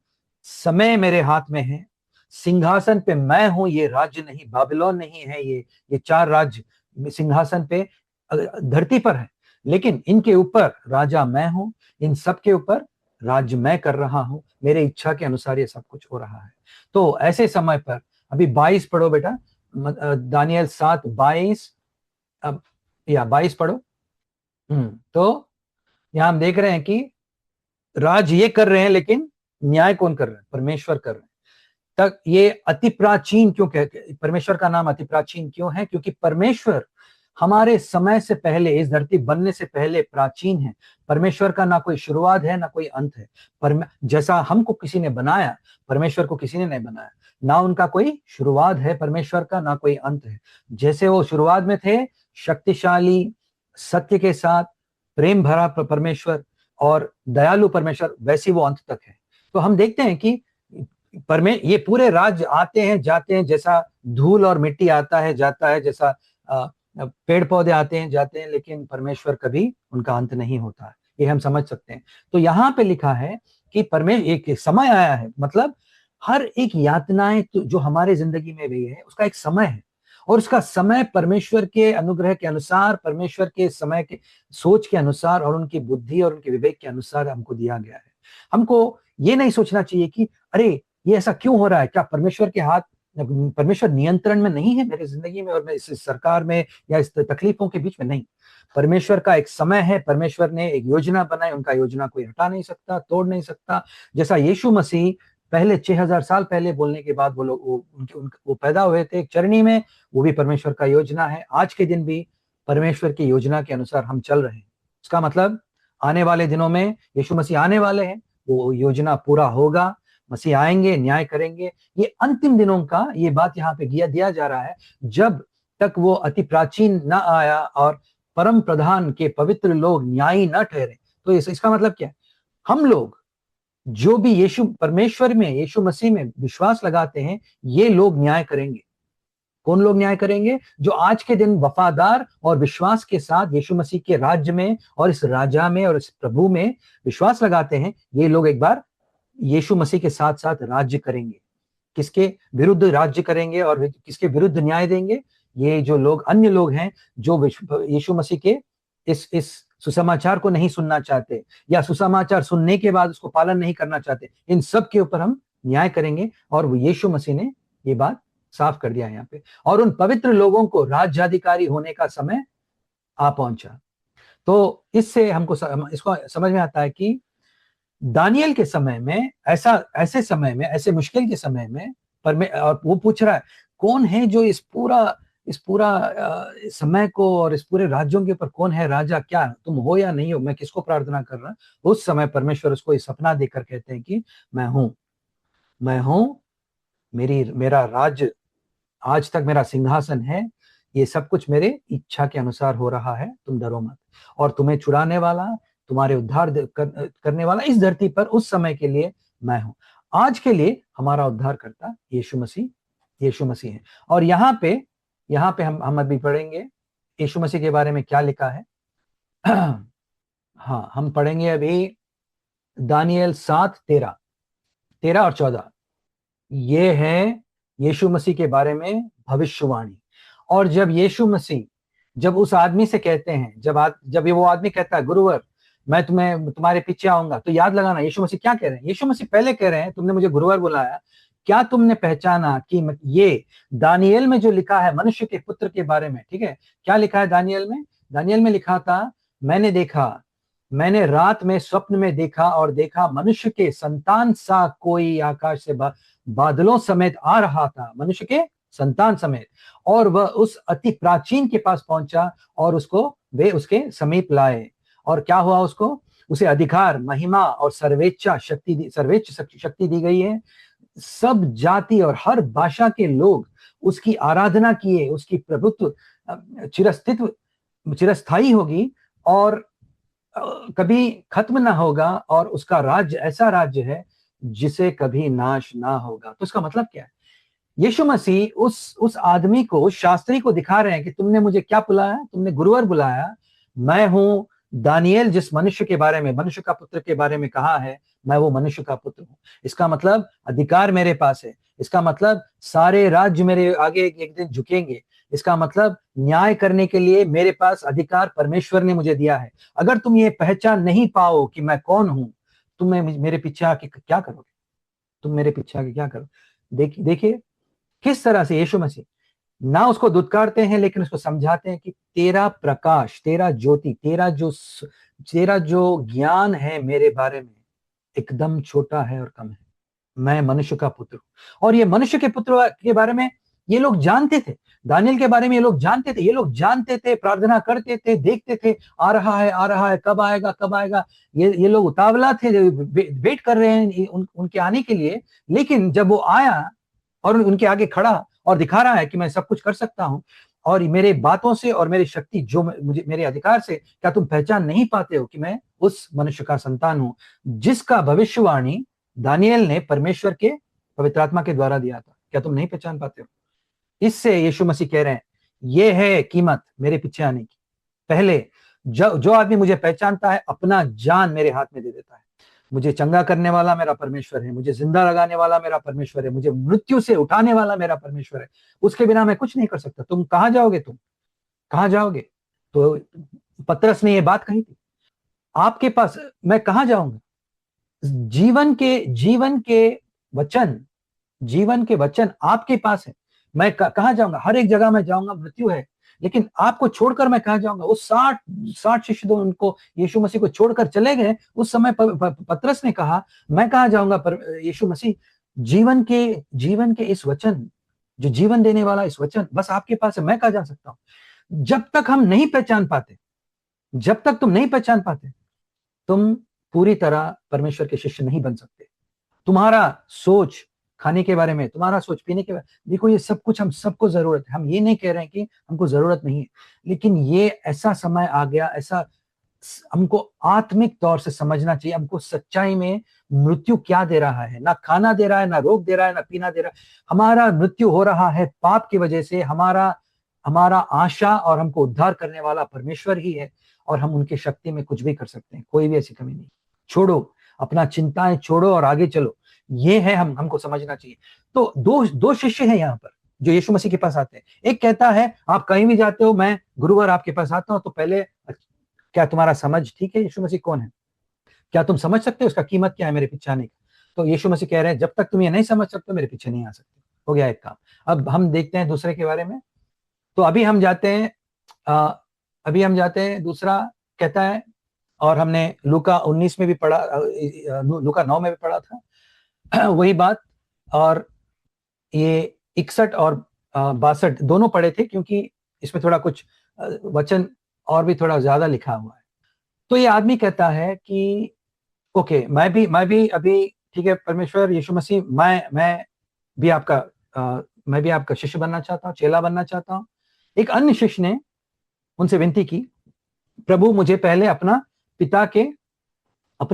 समय मेरे हाथ में है, सिंहासन पे मैं हूं, ये राज्य नहीं, बाबिलोन नहीं है, ये 4 राज्य सिंहासन पे धरती पर है, लेकिन इनके ऊपर राजा मैं हूं, इन सब के ऊपर राज्य मैं कर रहा हूं, मेरे इच्छा के अनुसार ये सब कुछ हो रहा है। तो ऐसे समय पर अभी 22 पढ़ो बेटा, दानियल 7:22, अब या 22 पढ़ो। तो यहां हम देख रहे हैं कि राज ये कर रहे हैं, लेकिन न्याय कौन कर रहा है? परमेश्वर कर रहे हैं। तक ये अति प्राचीन क्यों कहते, परमेश्वर का नाम अति प्राचीन क्यों है? क्योंकि परमेश्वर हमारे समय से पहले, इस धरती बनने से पहले प्राचीन है। परमेश्वर का ना कोई शुरुआत है ना कोई अंत है। जैसा हमको किसी ने बनाया, परमेश्वर को किसी ने नहीं बनाया, ना उनका कोई शुरुआत है परमेश्वर का, ना कोई अंत है। जैसे वो शुरुआत में थे, शक्तिशाली, सत्य के साथ, प्रेम भरा परमेश्वर और दयालु परमेश्वर, वैसी वो अंत तक है। तो हम देखते हैं कि ये पूरे राज्य आते हैं जाते हैं, जैसा धूल और मिट्टी आता है जाता है, जैसा पेड़ पौधे आते हैं जाते हैं, लेकिन परमेश्वर कभी उनका अंत नहीं होता है। ये हम समझ सकते हैं। तो यहाँ पे लिखा है कि एक समय आया है, मतलब हर एक यातनाएं जो हमारे जिंदगी में भी है, उसका एक समय है, और उसका समय परमेश्वर के अनुग्रह के अनुसार, परमेश्वर के समय के सोच के अनुसार, और उनकी बुद्धि और उनके विवेक के अनुसार हमको दिया गया है। हमको ये नहीं सोचना चाहिए कि अरे ये ऐसा क्यों हो रहा है, क्या परमेश्वर के हाथ, परमेश्वर नियंत्रण में नहीं है मेरे जिंदगी में और मैं इस सरकार में या इस तकलीफों के बीच में? नहीं, परमेश्वर का एक समय है, परमेश्वर ने एक योजना बनाई, उनका योजना कोई हटा नहीं सकता, तोड़ नहीं सकता। जैसा यीशु मसीह पहले 6000 साल पहले बोलने के बाद वो लोग वो पैदा हुए थे एक चरनी में, वो भी परमेश्वर का योजना है। आज के दिन भी परमेश्वर की योजना के अनुसार हम चल रहे हैं। इसका मतलब आने वाले दिनों में यीशु मसीह आने वाले हैं, वो योजना पूरा होगा, मसीह आएंगे, न्याय करेंगे। ये अंतिम दिनों का ये बात यहाँ पे दिया जा रहा है, जब तक वो अति प्राचीन न आया और परम प्रधान के पवित्र लोग न्यायी न ठहरे। तो इसका मतलब क्या है? हम लोग जो भी परमेश्वर में, यीशु मसीह में विश्वास लगाते हैं, ये लोग न्याय करेंगे। कौन लोग न्याय करेंगे? जो आज के दिन वफादार और विश्वास के साथ यीशु मसीह के राज्य में और इस राजा में और इस प्रभु में विश्वास लगाते हैं, ये लोग एक बार यीशु मसीह के साथ साथ राज्य करेंगे। किसके विरुद्ध राज्य करेंगे और किसके विरुद्ध न्याय देंगे? ये जो लोग, अन्य लोग हैं जो यीशु मसीह के इस सुसमाचार को नहीं सुनना चाहते या सुसमाचार सुनने के बाद उसको पालन नहीं करना चाहते, इन सब के ऊपर हम न्याय करेंगे। और यीशु मसीह ने ये बात साफ कर दिया यहाँ पे। और उन पवित्र लोगों को राज्याधिकारी होने का समय आ पहुंचा। तो इससे हमको इसको समझ में आता है कि दानियल के समय में, ऐसे समय में, ऐसे मुश्किल के समय में और वो पूछ रहा है कौन है जो इस पूरा समय को और इस पूरे राज्यों के ऊपर कौन है राजा, क्या तुम हो या नहीं हो, मैं किसको प्रार्थना कर रहा? उस समय परमेश्वर उसको इस सपना देकर कहते हैं कि मैं हूं, मेरा राज्य, आज तक मेरा सिंहासन है, ये सब कुछ मेरे इच्छा के अनुसार हो रहा है, तुम डरो मत। और तुम्हें छुड़ाने वाला, तुम्हारे उद्धार करने वाला इस धरती पर उस समय के लिए मैं हूं। आज के लिए हमारा उद्धार करता यीशु मसीह है। और यहाँ पे हम अभी पढ़ेंगे यीशु मसीह के बारे में क्या लिखा है। हाँ, हम पढ़ेंगे अभी दानियल 7:13 और 14। ये है यीशु मसीह के बारे में भविष्यवाणी। और जब यीशु मसीह जब उस आदमी से कहते हैं, जब वो आदमी कहता है गुरुवर मैं तुम्हारे पीछे आऊंगा, तो याद लगाना यीशु मसीह क्या कह रहे हैं। यीशु मसीह पहले कह रहे हैं तुमने मुझे गुरुवर बुलाया, क्या तुमने पहचाना कि ये दानियल में जो लिखा है मनुष्य के पुत्र के बारे में, ठीक है, क्या लिखा है दानियल में लिखा था, मैंने रात में स्वप्न में देखा और देखा मनुष्य के संतान सा कोई आकाश से बादलों समेत आ रहा था, मनुष्य के संतान समेत, और वह उस अति प्राचीन के पास पहुंचा और वे उसके समीप लाए। और क्या हुआ? उसे अधिकार, महिमा और सर्वोच्च शक्ति दी गई है। सब जाति और हर भाषा के लोग उसकी आराधना किए। उसकी प्रभुत्व चिरस्थायी होगी और कभी खत्म ना होगा, और उसका राज्य ऐसा राज्य है जिसे कभी नाश ना होगा। तो इसका मतलब क्या है? यीशु मसीह उस आदमी को, उस शास्त्री को दिखा रहे हैं कि तुमने मुझे क्या बुलाया? तुमने गुरुवर बुलाया। मैं हूं दानियल, जिस मनुष्य के बारे में, मनुष्य का पुत्र के बारे में कहा है, मैं वो मनुष्य का पुत्र हूं। इसका मतलब अधिकार मेरे पास है। इसका मतलब सारे राज्य मेरे आगे एक दिन झुकेंगे। इसका मतलब न्याय करने के लिए मेरे पास अधिकार परमेश्वर ने मुझे दिया है। अगर तुम ये पहचान नहीं पाओ कि मैं कौन हूं, तुम मेरे पीछे आके क्या करोगे? देखिए किस तरह से यीशु मसीह ना उसको दुत्कारते हैं, लेकिन उसको समझाते हैं कि तेरा प्रकाश, तेरा ज्योति, तेरा जो ज्ञान है मेरे बारे में एकदम छोटा है और कम है। मैं मनुष्य का पुत्र हूं। और ये मनुष्य के पुत्र के बारे में ये लोग जानते थे। दानियल के बारे में ये लोग जानते थे, प्रार्थना करते थे, देखते थे, आ रहा है, कब आएगा। ये लोग उतावला थे, वेट कर रहे हैं उनके आने के लिए। लेकिन जब वो आया और उनके आगे खड़ा और दिखा रहा है कि मैं सब कुछ कर सकता हूं, और मेरे बातों से और मेरी शक्ति जो मुझे मेरे अधिकार से, क्या तुम पहचान नहीं पाते हो कि मैं उस मनुष्य का संतान हूं जिसका भविष्यवाणी दानियल ने परमेश्वर के पवित्र आत्मा के द्वारा दिया था? क्या तुम नहीं पहचान पाते हो? इससे यीशु मसीह कह रहे हैं ये है कीमत मेरे पीछे आने की। पहले जो आदमी मुझे पहचानता है, अपना जान मेरे हाथ में दे देता है। मुझे चंगा करने वाला मेरा परमेश्वर है, मुझे जिंदा लगाने वाला मेरा परमेश्वर है, मुझे मृत्यु से उठाने वाला मेरा परमेश्वर है। उसके बिना मैं कुछ नहीं कर सकता। तुम कहां जाओगे? तो पतरस ने ये बात कही थी, आपके पास मैं कहां जाऊंगा? जीवन के वचन आपके पास है। मैं कहां जाऊंगा? हर एक जगह मैं जाऊंगा, मृत्यु है, लेकिन आपको छोड़कर मैं कहां जाऊंगा? उस 60 शिष्य जो उनको यीशु मसीह को छोड़कर चले गए, उस समय पतरस ने कहा मैं कहां जाऊंगा? पर यीशु मसीह, जीवन के इस वचन, जो जीवन देने वाला इस वचन बस आपके पास है, मैं कहां जा सकता हूं? जब तक तुम नहीं पहचान पाते, तुम पूरी तरह परमेश्वर के शिष्य नहीं बन सकते। तुम्हारा सोच खाने के बारे में, तुम्हारा सोच पीने के बारे में, देखो ये सब कुछ हम सबको जरूरत है। हम ये नहीं कह रहे हैं कि हमको जरूरत नहीं है, लेकिन ये ऐसा समय आ गया, ऐसा हमको आत्मिक तौर से समझना चाहिए, हमको सच्चाई में मृत्यु क्या दे रहा है। ना खाना दे रहा है, ना रोग दे रहा है, ना पीना दे रहा है। हमारा मृत्यु हो रहा है पाप की वजह से। हमारा हमारा आशा और हमको उद्धार करने वाला परमेश्वर ही है, और हम उनकी शक्ति में कुछ भी कर सकते हैं, कोई भी ऐसी कमी नहीं। छोड़ो अपना चिंताएं, छोड़ो और आगे चलो। ये है हमको समझना चाहिए। तो दो शिष्य हैं यहाँ पर जो यीशु मसीह के पास आते हैं। एक कहता है आप कहीं भी जाते हो, मैं गुरुवार आपके पास आता हूं, तो पहले क्या तुम्हारा समझ ठीक है यीशु मसीह कौन है? क्या तुम समझ सकते हो उसका कीमत क्या है मेरे पीछे आने का? तो यीशु मसीह कह रहे हैं जब तक तुम ये नहीं समझ सकते मेरे पीछे नहीं आ सकते। हो गया एक काम। अब हम देखते हैं दूसरे के बारे में। तो अभी हम जाते हैं दूसरा कहता है, और हमने लूका 19 में भी पढ़ा, लूका 9 में भी पढ़ा था वही बात। और ये 61 और 62 दोनों पढ़े थे, क्योंकि इसमें थोड़ा कुछ वचन और भी थोड़ा ज्यादा लिखा हुआ है। तो ये आदमी कहता है कि ओके, मैं भी अभी ठीक है परमेश्वर यीशु मसीह, मैं भी आपका शिष्य बनना चाहता हूँ, चेला बनना चाहता हूँ। एक अन्य शिष्य ने उनसे विनती की, प्रभु मुझे पहले अपने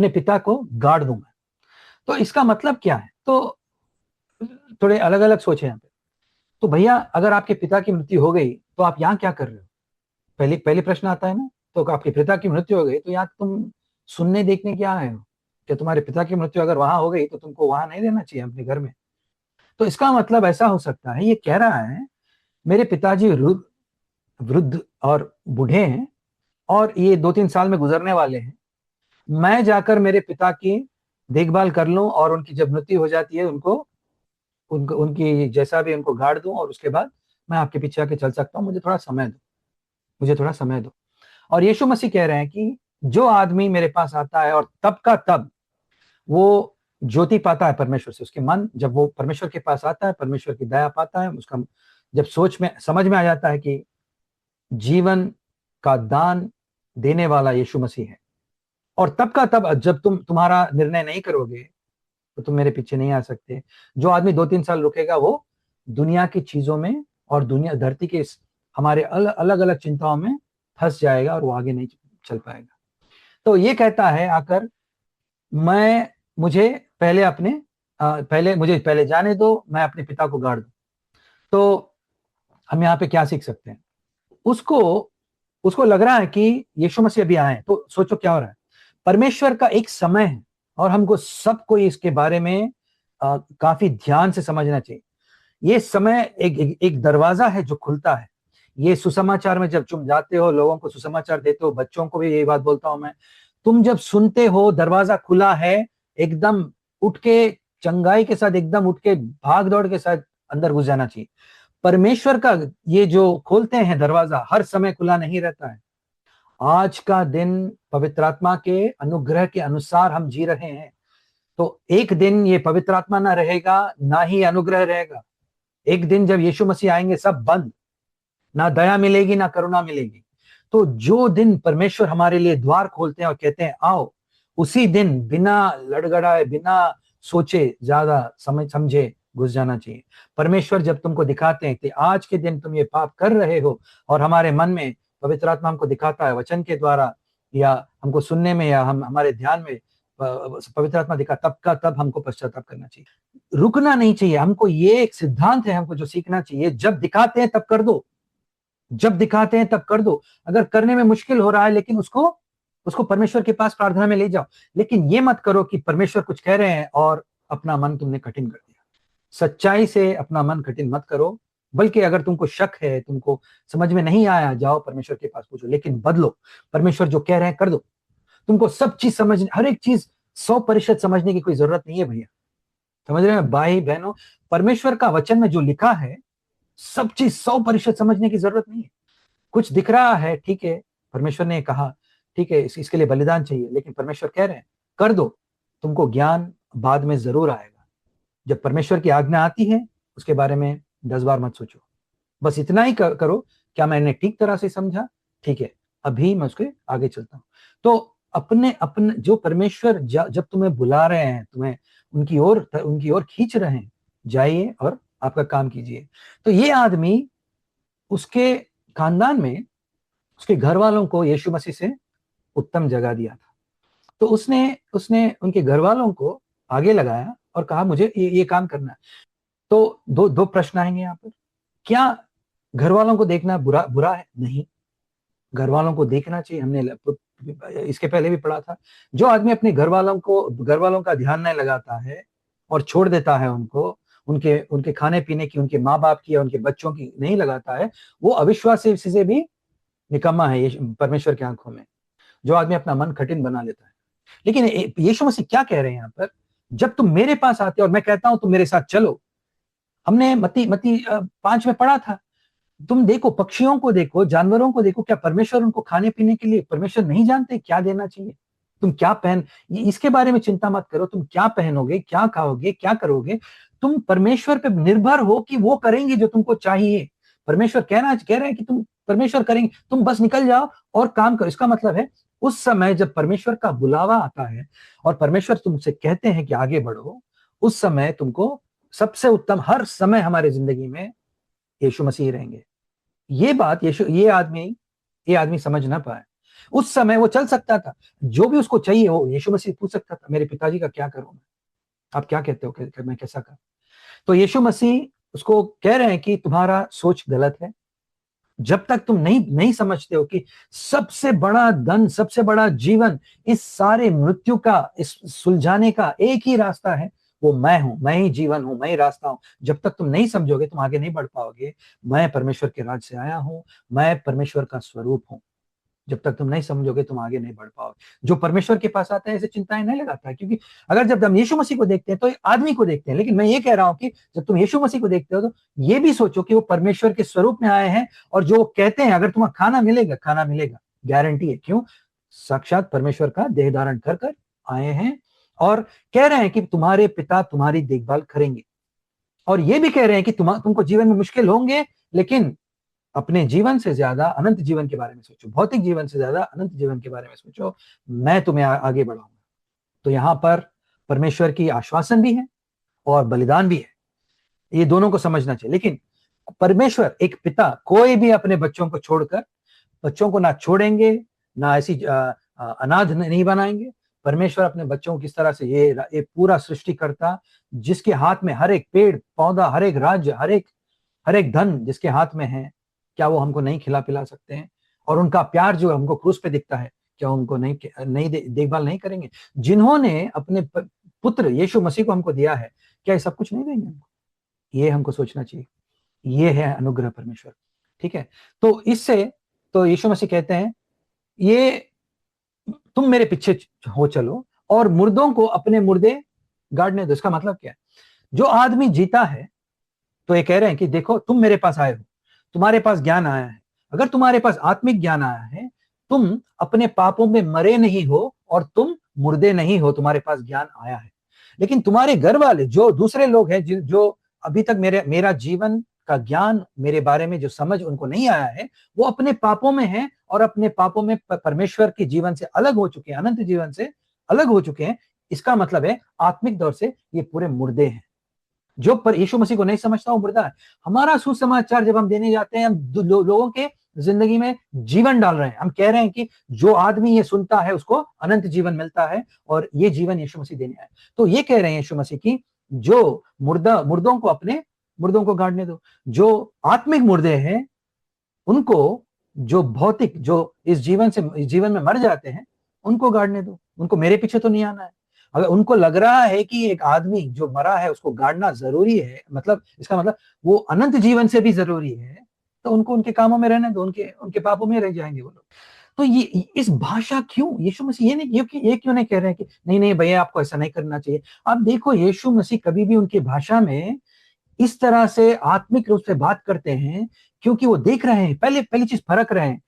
पिता को गाड़ दूंगा। तो इसका मतलब क्या है? तो थोड़े अलग अलग सोचे यहाँ पे। तो भैया अगर आपके पिता की मृत्यु हो गई तो आप यहाँ क्या कर रहे हो? पहले प्रश्न आता है ना। तो आपके पिता की मृत्यु हो गई तो यहाँ तुम सुनने देखने क्या आए हो? क्या तुम्हारे पिता की मृत्यु अगर वहां हो गई तो तुमको वहां नहीं रहना चाहिए अपने घर में? तो इसका मतलब ऐसा हो सकता है, ये कह रहा है मेरे पिताजी वृद्ध और बूढ़े हैं, और ये 2-3 साल में गुजरने वाले हैं। मैं जाकर मेरे पिता की देखभाल कर लूं, और उनकी जब मृत्यु हो जाती है उनकी जैसा भी उनको गाड़ दूं, और उसके बाद मैं आपके पीछे आके चल सकता हूं। मुझे थोड़ा समय दो। और यीशु मसीह कह रहे हैं कि जो आदमी मेरे पास आता है और तब का तब वो ज्योति पाता है परमेश्वर से, उसके मन जब वो परमेश्वर के पास आता है, परमेश्वर की दया पाता है, उसका जब समझ में आ जाता है कि जीवन का दान देने वाला यीशु मसीह है, और तब का तब जब तुम्हारा निर्णय नहीं करोगे तो तुम मेरे पीछे नहीं आ सकते। जो आदमी 2-3 साल रुकेगा वो दुनिया की चीजों में और दुनिया धरती के हमारे अलग अलग चिंताओं में फंस जाएगा, और वो आगे नहीं चल पाएगा। तो ये कहता है आकर, मैं मुझे पहले मुझे पहले जाने दो, मैं अपने पिता को गाड़ दूं। तो हम यहाँ पे क्या सीख सकते हैं? उसको उसको लग रहा है कि यीशु मसीह अभी आए। तो सोचो क्या हो रहा है। परमेश्वर का एक समय है, और हमको सबको इसके बारे में काफी ध्यान से समझना चाहिए। ये समय एक दरवाजा है जो खुलता है। ये सुसमाचार में जब तुम जाते हो, लोगों को सुसमाचार देते हो, बच्चों को भी यही बात बोलता हूं मैं, तुम जब सुनते हो दरवाजा खुला है, एकदम उठ के चंगाई के साथ, एकदम उठ के भाग दौड़ के साथ अंदर घुस जाना चाहिए। परमेश्वर का ये जो खोलते हैं दरवाजा हर समय खुला नहीं रहता है। आज का दिन पवित्र आत्मा के अनुग्रह के अनुसार हम जी रहे हैं। तो एक दिन ये पवित्र आत्मा ना रहेगा, ना ही अनुग्रह रहेगा। एक दिन जब यीशु मसीह आएंगे सब बंद, ना दया मिलेगी ना करुणा मिलेगी। तो जो दिन परमेश्वर हमारे लिए द्वार खोलते हैं और कहते हैं आओ, उसी दिन बिना लड़गड़ाए, बिना सोचे ज्यादा समझे घुस जाना चाहिए। परमेश्वर जब तुमको दिखाते हैं कि आज के दिन तुम ये पाप कर रहे हो, और हमारे मन में पवित्र आत्मा हमको दिखाता है वचन के द्वारा, या हमको सुनने में, या हमारे ध्यान में पवित्र आत्मा दिखा, तब का तब हमको पश्चाताप करना चाहिए। रुकना नहीं चाहिए। हमको ये एक सिद्धांत है, हमको जो सीखना चाहिए, जब दिखाते हैं तब कर दो, जब दिखाते हैं तब कर दो। अगर करने में मुश्किल हो रहा है, लेकिन उसको परमेश्वर के पास प्रार्थना में ले जाओ। लेकिन ये मत करो कि परमेश्वर कुछ कह रहे हैं और अपना मन तुमने कठिन कर दिया। सच्चाई से अपना मन कठिन मत करो, बल्कि अगर तुमको शक है, तुमको समझ में नहीं आया, जाओ परमेश्वर के पास पूछो, लेकिन बदलो। परमेश्वर जो कह रहे हैं कर दो। तुमको सब चीज समझ, हर एक चीज 100% समझने की कोई जरूरत नहीं है भैया। समझ रहे हैं भाई बहनों? परमेश्वर का वचन में जो लिखा है सब चीज 100% समझने की जरूरत नहीं है। कुछ दिख रहा है, ठीक है, परमेश्वर ने कहा, ठीक है, इसके लिए बलिदान चाहिए, लेकिन परमेश्वर कह रहे हैं कर दो। तुमको ज्ञान बाद में जरूर आएगा। जब परमेश्वर की आज्ञा आती है उसके बारे में 10 बार मत सोचो, बस इतना ही करो, क्या मैंने ठीक तरह से समझा? ठीक है, अभी मैं उसके आगे चलता हूं। तो अपने अपने जो परमेश्वर जब तुम्हें बुला रहे हैं, तुम्हें उनकी ओर खींच रहे हैं, जाइए और आपका काम कीजिए। तो ये आदमी, उसके खानदान में उसके घर वालों को यीशु मसीह से उत्तम जगह दिया था। तो उसने उसने उनके घर वालों को आगे लगाया और कहा मुझे ये काम करना है। तो दो दो प्रश्न आएंगे यहाँ पर। क्या घर वालों को देखना बुरा बुरा है? नहीं, घर वालों को देखना चाहिए। हमने इसके पहले भी पढ़ा था, जो आदमी अपने घर वालों का ध्यान नहीं लगाता है और छोड़ देता है उनको, उनके उनके खाने पीने की, उनके माँ बाप की या उनके बच्चों की नहीं लगाता है, वो अविश्वासी से भी निकम्मा है ये परमेश्वर की आंखों में। जो आदमी अपना मन कठिन बना लेता है। लेकिन यीशु मसीह क्या कह रहे हैं यहाँ पर? जब तुम मेरे पास आते हो और मैं कहता हूं तुम मेरे साथ चलो, हमने मत्ती मत्ती 5 में पढ़ा था, तुम देखो पक्षियों को, देखो जानवरों को, देखो क्या परमेश्वर उनको खाने पीने के लिए परमेश्वर नहीं जानते क्या देना चाहिए? तुम क्या पहन, इसके बारे में चिंता मत करो, तुम क्या पहनोगे, क्या खाओगे, क्या करोगे। तुम परमेश्वर पे निर्भर हो कि वो करेंगे जो तुमको चाहिए। परमेश्वर कह रहे हैं कि तुम परमेश्वर करेंगे, तुम बस निकल जाओ और काम करो। इसका मतलब है उस समय जब परमेश्वर का बुलावा आता है और परमेश्वर तुमसे कहते हैं कि आगे बढ़ो, उस समय तुमको सबसे उत्तम हर समय हमारे जिंदगी में यीशु मसीह रहेंगे। ये बात ये आदमी समझ ना पाए। उस समय वो चल सकता था, जो भी उसको चाहिए वो यीशु मसीह पूछ सकता था, मेरे पिताजी का क्या करूं मैं, आप क्या कहते हो कि मैं कैसा करूं? तो यीशु मसीह उसको कह रहे हैं कि तुम्हारा सोच गलत है। जब तक तुम नहीं नहीं समझते हो कि सबसे बड़ा धन, सबसे बड़ा जीवन, इस सारे मृत्यु का, इस सुलझाने का एक ही रास्ता है, वो मैं हूं, मैं ही जीवन हूं, मैं ही रास्ता हूं। जब तक तुम नहीं समझोगे तुम आगे नहीं बढ़ पाओगे। मैं परमेश्वर के राज से आया हूं, मैं परमेश्वर का स्वरूप हूं। जब तक तुम नहीं समझोगे तुम आगे नहीं बढ़ पाओगे। जो परमेश्वर के पास आता है ऐसे चिंताएं नहीं लगाता है, क्योंकि अगर जब हम यीशु मसीह को देखते हैं तो आदमी को देखते हैं। लेकिन मैं ये कह रहा हूं कि जब तुम यीशु मसीह को देखते हो तो ये भी सोचो कि वो परमेश्वर के स्वरूप में आए हैं, और जो कहते हैं अगर तुम्हें खाना मिलेगा, खाना मिलेगा, गारंटी है। क्यों? साक्षात परमेश्वर का देह धारण कर कर आए हैं और कह रहे हैं कि तुम्हारे पिता तुम्हारी देखभाल करेंगे। और ये भी कह रहे हैं कि तुमको जीवन में मुश्किल होंगे, लेकिन अपने जीवन से ज्यादा अनंत जीवन के बारे में सोचो, भौतिक जीवन से ज्यादा अनंत जीवन के बारे में सोचो, मैं तुम्हें आगे बढ़ाऊंगा। तो यहां पर परमेश्वर की आश्वासन भी है और बलिदान भी है, ये दोनों को समझना चाहिए। लेकिन परमेश्वर एक पिता कोई भी अपने बच्चों को छोड़कर, बच्चों को ना छोड़ेंगे, ना ऐसी अनाथ नहीं बनाएंगे। परमेश्वर अपने बच्चों को किस तरह से ये पूरा सृष्टिकर्ता, जिसके हाथ में हर एक पेड़ पौधा, हर एक राज्य, हर एक धन जिसके हाथ में है, क्या वो हमको नहीं खिला पिला सकते हैं? और उनका प्यार जो हमको क्रूस पे दिखता है, क्या उनको नहीं देखभाल नहीं करेंगे? जिन्होंने अपने पुत्र यीशु मसीह को हमको दिया है, क्या ये सब कुछ नहीं देंगे हमको? ये हमको सोचना चाहिए। ये है अनुग्रह परमेश्वर। ठीक है, तो इससे तो यीशु मसीह कहते हैं ये तुम मेरे पीछे हो चलो और मुर्दों को अपने मुर्दे गाड़ने दो। इसका मतलब क्या है? जो आदमी जीता है, तो ये कह रहे हैं कि देखो तुम मेरे पास आए हो, तुम्हारे पास ज्ञान आया है। अगर तुम्हारे पास आत्मिक ज्ञान आया है, तुम अपने पापों में मरे नहीं हो और तुम मुर्दे नहीं हो, तुम्हारे पास ज्ञान आया है। लेकिन तुम्हारे घर वाले जो दूसरे लोग हैं, जो अभी तक मेरा जीवन का ज्ञान, मेरे बारे में जो समझ उनको नहीं आया है, वो अपने पापों में है और अपने पापों में परमेश्वर के जीवन से अलग हो चुके हैं, अनंत जीवन से अलग हो चुके हैं। इसका मतलब है आत्मिक दौर से ये पूरे मुर्दे हैं। जो पर यीशु मसीह को नहीं समझता वो मुर्दा है। हमारा सुसमाचार जब हम देने जाते हैं, हम लोगों के जिंदगी में जीवन डाल रहे हैं। हम कह रहे हैं कि जो आदमी ये सुनता है उसको अनंत जीवन मिलता है, और ये जीवन यीशु मसीह देने आए। तो ये कह रहे हैं यीशु मसीह की जो मुर्दों को अपने मुर्दों को गाड़ने दो। जो आत्मिक मुर्दे हैं उनको, जो भौतिक, जो इस जीवन में मर जाते हैं, उनको गाड़ने दो। उनको मेरे पीछे तो नहीं आना है। अगर उनको लग रहा है कि एक आदमी जो मरा है उसको गाड़ना जरूरी है, मतलब इसका मतलब वो अनंत जीवन से भी जरूरी है, तो उनको उनके कामों में रहने दो, उनके उनके पापों में रह जाएंगे वो लोग। तो ये इस भाषा क्यों यीशु मसीह ये क्यों नहीं कह रहे हैं कि नहीं नहीं भैया आपको ऐसा नहीं करना चाहिए? आप देखो यीशु मसीह कभी भी उनकी भाषा में इस तरह से आत्मिक रूप से बात करते हैं, क्योंकि वो देख रहे हैं, पहली चीज परख रहे हैं,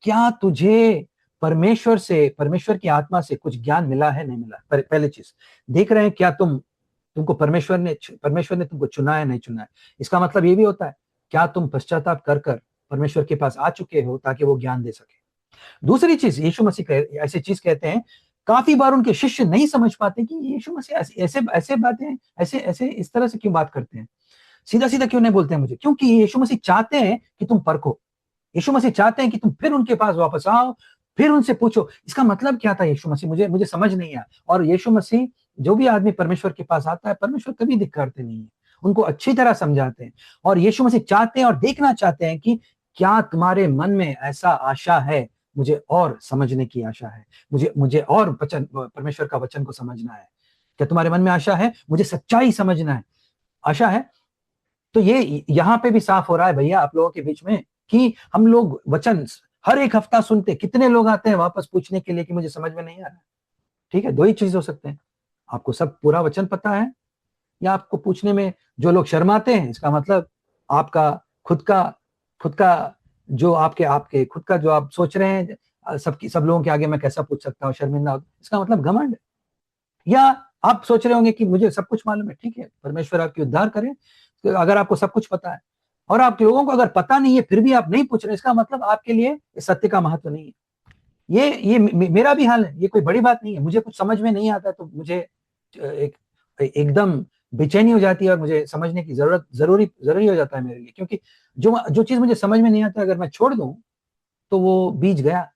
क्या तुझे परमेश्वर की आत्मा से कुछ ज्ञान मिला है, नहीं मिला? पहली चीज देख रहे हैं, क्या तुमको परमेश्वर ने तुमको चुना है, नहीं चुना है? इसका मतलब ये भी होता है, क्या तुम पश्चाताप कर कर परमेश्वर के पास आ चुके हो ताकि वो ज्ञान दे सके? दूसरी चीज यीशु मसीह ऐसी चीज कहते हैं, काफी बार उनके शिष्य नहीं समझ पाते कि यीशु मसीह ऐसे ऐसे बातें, ऐसे ऐसे इस तरह से क्यों बात करते हैं, सीधा सीधा क्यों नहीं बोलते हैं मुझे? क्योंकि यीशु मसीह चाहते हैं कि तुम परखो। यीशु मसीह चाहते हैं कि तुम फिर उनके पास वापस आओ, फिर उनसे पूछो इसका मतलब क्या था यीशु मसीह, मुझे मुझे समझ नहीं आया। और यीशु मसीह, जो भी आदमी परमेश्वर के पास आता है, परमेश्वर कभी धिक्कारते नहीं है, उनको अच्छी तरह समझाते हैं। और यीशु मसीह चाहते हैं और देखना चाहते हैं कि क्या तुम्हारे मन में ऐसा आशा है, मुझे और समझने की आशा है, मुझे मुझे और वचन, परमेश्वर का वचन को समझना है। क्या तुम्हारे मन में आशा है, मुझे सच्चाई समझना है, आशा है। तो ये यहाँ पे भी साफ हो रहा है भैया आप लोगों के बीच में कि हम लोग वचन हर एक हफ्ता सुनते, कितने लोग आते हैं वापस पूछने के लिए कि मुझे समझ में नहीं आ रहा। ठीक है, दो ही चीज हो सकते हैं, आपको सब पूरा वचन पता है, या आपको पूछने में जो लोग शर्माते हैं, इसका मतलब आपका खुद का जो आपके आपके खुद का जो आप सोच रहे हैं, सब लोगों के आगे मैं कैसा पूछ सकता हूँ, शर्मिंदा हो, इसका मतलब घमंड है। या आप सोच रहे होंगे कि मुझे सब कुछ मालूम है। ठीक है, परमेश्वर आपकी उद्धार करे। तो अगर आपको सब कुछ पता है और आप लोगों को अगर पता नहीं है फिर भी आप नहीं पूछ रहे, इसका मतलब आपके लिए सत्य का महत्व नहीं है। ये मेरा भी हाल है, ये कोई बड़ी बात नहीं है। मुझे कुछ समझ में नहीं आता तो मुझे एक एकदम बेचैनी हो जाती है और मुझे समझने की जरूरी हो जाता है मेरे लिए, क्योंकि जो जो चीज मुझे समझ में नहीं आता अगर मैं छोड़ दूं तो वो बीज गया।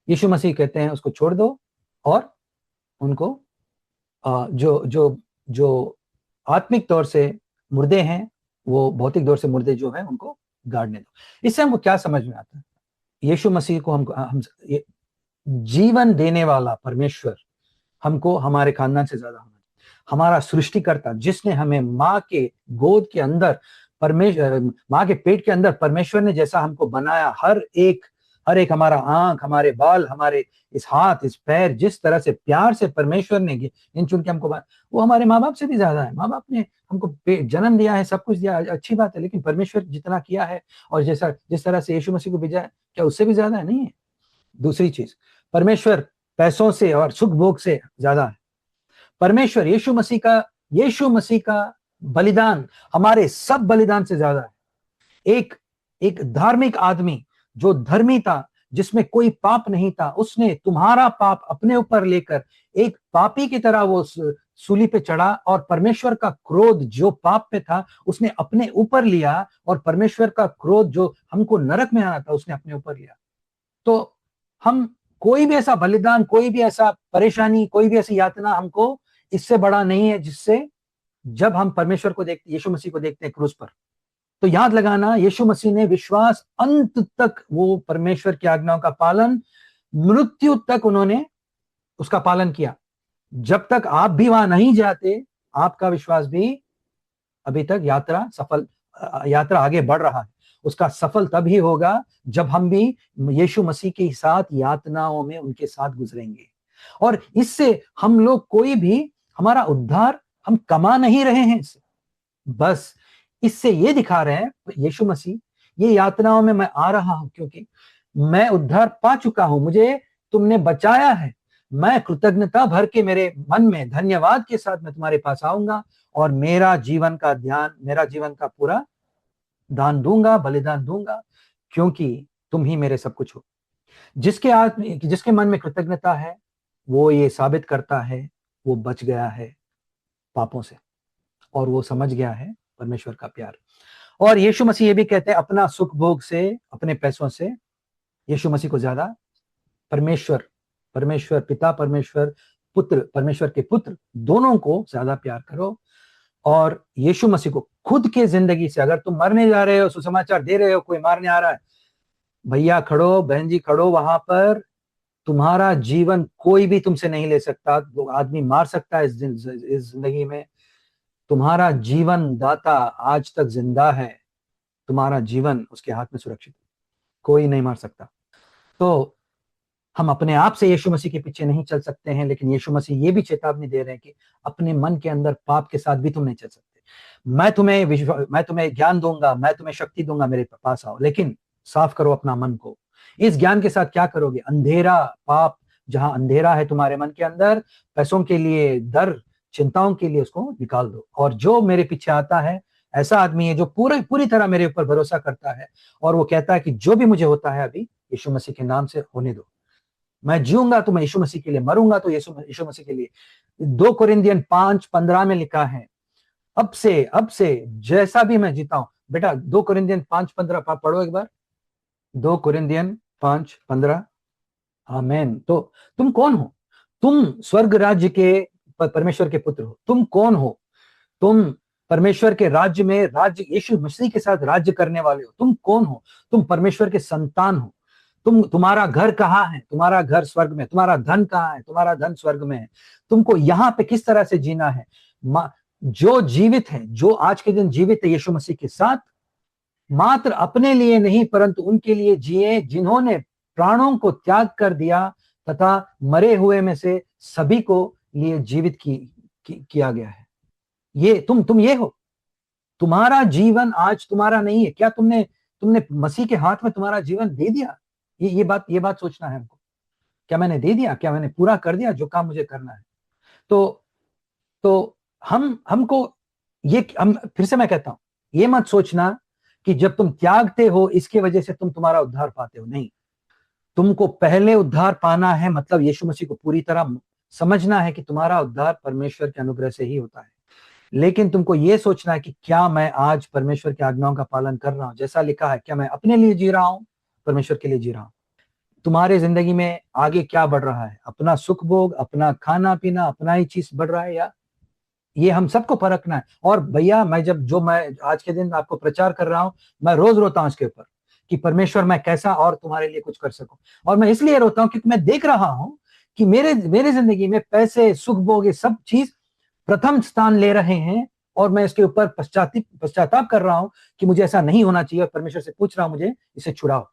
यीशु मसीह कहते हैं उसको छोड़ दो और उनको जो जो जो आत्मिक तौर से मुर्दे हैं, वो भौतिक तौर से मुर्दे जो हैं उनको गाड़ने दो। इससे हमको क्या समझ में आता है, यीशु मसीह को हम ये जीवन देने वाला परमेश्वर हमको हमारे खानदान से ज्यादा होना चाहिए। हमारा सृष्टिकर्ता जिसने हमें माँ के गोद के अंदर परमेश्वर, माँ के पेट के अंदर परमेश्वर ने जैसा हमको बनाया, हर एक हमारा आंख, हमारे बाल, हमारे इस हाथ, इस पैर, जिस तरह से प्यार से परमेश्वर ने इन चुन के हमको, वो हमारे माँ बाप से भी ज्यादा है। माँ बाप ने हमको जन्म दिया है, सब कुछ दिया, अच्छी बात है, लेकिन परमेश्वर जितना किया है और जैसा जिस तरह से यीशु मसीह को भेजा है, क्या उससे भी ज्यादा है? नहीं है। दूसरी चीज, परमेश्वर पैसों से और सुख भोग से ज्यादा है। परमेश्वर यीशु मसीह का बलिदान हमारे सब बलिदान से ज्यादा है। एक एक धार्मिक आदमी जो धर्मी था, जिसमें कोई पाप नहीं था, उसने तुम्हारा पाप अपने ऊपर लेकर एक पापी की तरह वो सूली पे चढ़ा और परमेश्वर का क्रोध जो पाप पे था उसने अपने ऊपर लिया, और परमेश्वर का क्रोध जो हमको नरक में आना था उसने अपने ऊपर लिया। तो हम कोई भी ऐसा बलिदान, कोई भी ऐसा परेशानी, कोई भी ऐसी यातना हमको इससे बड़ा नहीं है, जिससे जब हम परमेश्वर को देखते, यीशु मसीह को देखते हैं क्रूस पर, तो याद लगाना यीशु मसीह ने विश्वास अंत तक, वो परमेश्वर की आज्ञाओं का पालन, मृत्यु तक उन्होंने उसका पालन किया। जब तक आप भी वहां नहीं जाते, आपका विश्वास भी अभी तक यात्रा आगे बढ़ रहा है। उसका सफल तभी होगा जब हम भी यीशु मसीह के साथ यातनाओं में उनके साथ गुजरेंगे। और इससे हम लोग कोई भी, हमारा उद्धार हम कमा नहीं रहे हैं इससे, बस इससे ये दिखा रहे हैं यीशु मसीह, ये यातनाओं में मैं आ रहा हूं क्योंकि मैं उद्धार पा चुका हूं, मुझे तुमने बचाया है। मैं कृतज्ञता भर के मेरे मन में धन्यवाद के साथ मैं तुम्हारे पास आऊंगा और मेरा जीवन का पूरा दान दूंगा, बलिदान दूंगा, क्योंकि तुम ही मेरे सब कुछ हो। जिसके मन में कृतज्ञता है, वो ये साबित करता है वो बच गया है पापों से और वो समझ गया है परमेश्वर का प्यार। और यीशु मसीह ये भी कहते हैं, अपना सुख भोग से, अपने पैसों से यीशु मसीह को ज्यादा परमेश्वर पिता, परमेश्वर के पुत्र दोनों को ज्यादा प्यार करो। और यीशु मसीह को खुद के जिंदगी से, अगर तुम मरने जा रहे हो, सुसमाचार दे रहे हो, कोई मारने आ रहा है, भैया खड़ो, बहन जी खड़ो वहां पर, तुम्हारा जीवन कोई भी तुमसे नहीं ले सकता। वो आदमी मार सकता है इस जिंदगी में, तुम्हारा जीवन दाता आज तक जिंदा है, तुम्हारा जीवन उसके हाथ में सुरक्षित, कोई नहीं मार सकता। तो हम अपने आप से यीशु मसीह के पीछे नहीं चल सकते हैं, लेकिन यीशु मसीह ये भी चेतावनी दे रहे हैं कि अपने मन के अंदर पाप के साथ भी तुम नहीं चल सकते। मैं तुम्हें ज्ञान दूंगा, मैं तुम्हें शक्ति दूंगा, मेरे पास आओ, लेकिन साफ करो अपना मन को। इस ज्ञान के साथ क्या करोगे? अंधेरा, पाप, जहां अंधेरा है तुम्हारे मन के अंदर, पैसों के लिए, डर, चिंताओं के लिए, उसको निकाल दो। और जो मेरे पीछे आता है, ऐसा आदमी है जो पूरी तरह मेरे ऊपर भरोसा करता है और वो कहता है कि जो भी मुझे होता है अभी यीशु मसीह के नाम से होने दो। मैं जीऊंगा तो मैं यीशु मसीह के लिए, मरूंगा तो यीशु मसीह के लिए। 2 कुरिन्थियन 5:15 में लिखा है, अब से जैसा भी मैं जीता हूं। बेटा 2 कुरिन्थियन 5:15 पढ़ो एक बार। 2 कुरिन्थियन 5:15। आमेन। तो तुम कौन हो? तुम स्वर्ग राज्य के परमेश्वर के पुत्र हो। तुम कौन हो? तुम परमेश्वर के राज्य में राज्य यीशु मसीह के साथ राज्य करने वाले हो। तुम कौन हो? तुम परमेश्वर के संतान हो। तुम्हारा घर कहाँ है? तुम्हारा घर स्वर्ग में। तुम्हारा धन कहाँ है? तुम्हारा धन स्वर्ग में है। तुमको यहाँ पे किस तरह से जीना है? जो जीवित है, जो आज के दिन जीवित है यीशु मसीह के साथ, मात्र अपने लिए नहीं परंतु उनके लिए जिए जिन्होंने प्राणों को त्याग कर दिया तथा मरे हुए में से सभी को लिए जीवित किया गया है। ये तुम ये हो। तुम्हारा जीवन आज तुम्हारा नहीं है। क्या तुमने तुमने मसीह के हाथ में तुम्हारा जीवन दे दिया? ये बात सोचना है हमको। क्या मैंने दे दिया? क्या मैंने पूरा कर दिया जो काम मुझे करना है? तो तो हमको हम फिर से मैं कहता हूं, ये मत सोचना कि जब तुम त्यागते हो इसके वजह से तुम तुम्हारा उद्धार पाते हो। नहीं, तुमको पहले उद्धार पाना है, मतलब यीशु मसीह को पूरी तरह समझना है कि तुम्हारा उद्धार परमेश्वर के अनुग्रह से ही होता है। लेकिन तुमको ये सोचना है कि क्या मैं आज परमेश्वर की आज्ञाओं का पालन कर रहा हूं? जैसा लिखा है, क्या मैं अपने लिए जी रहा हूं, परमेश्वर के लिए जी रहा हूं? तुम्हारे जिंदगी में आगे क्या बढ़ रहा है? अपना सुख भोग, अपना खाना पीना, अपना ही चीज बढ़ रहा है, या ये हम सबको परखना है। और भैया, मैं आज के दिन आपको प्रचार कर रहा हूं, मैं रोज रोता हूं इसके ऊपर कि परमेश्वर मैं कैसा और तुम्हारे लिए कुछ कर सकूं। और मैं इसलिए रोता हूं क्योंकि मैं देख रहा हूं कि मेरे जिंदगी में पैसे, सुख भोग, ये सब चीज प्रथम स्थान ले रहे हैं। और मैं इसके ऊपर पश्चाताप कर रहा हूं कि मुझे ऐसा नहीं होना चाहिए, और परमेश्वर से पूछ रहा हूं मुझे इसे छुड़ाओ।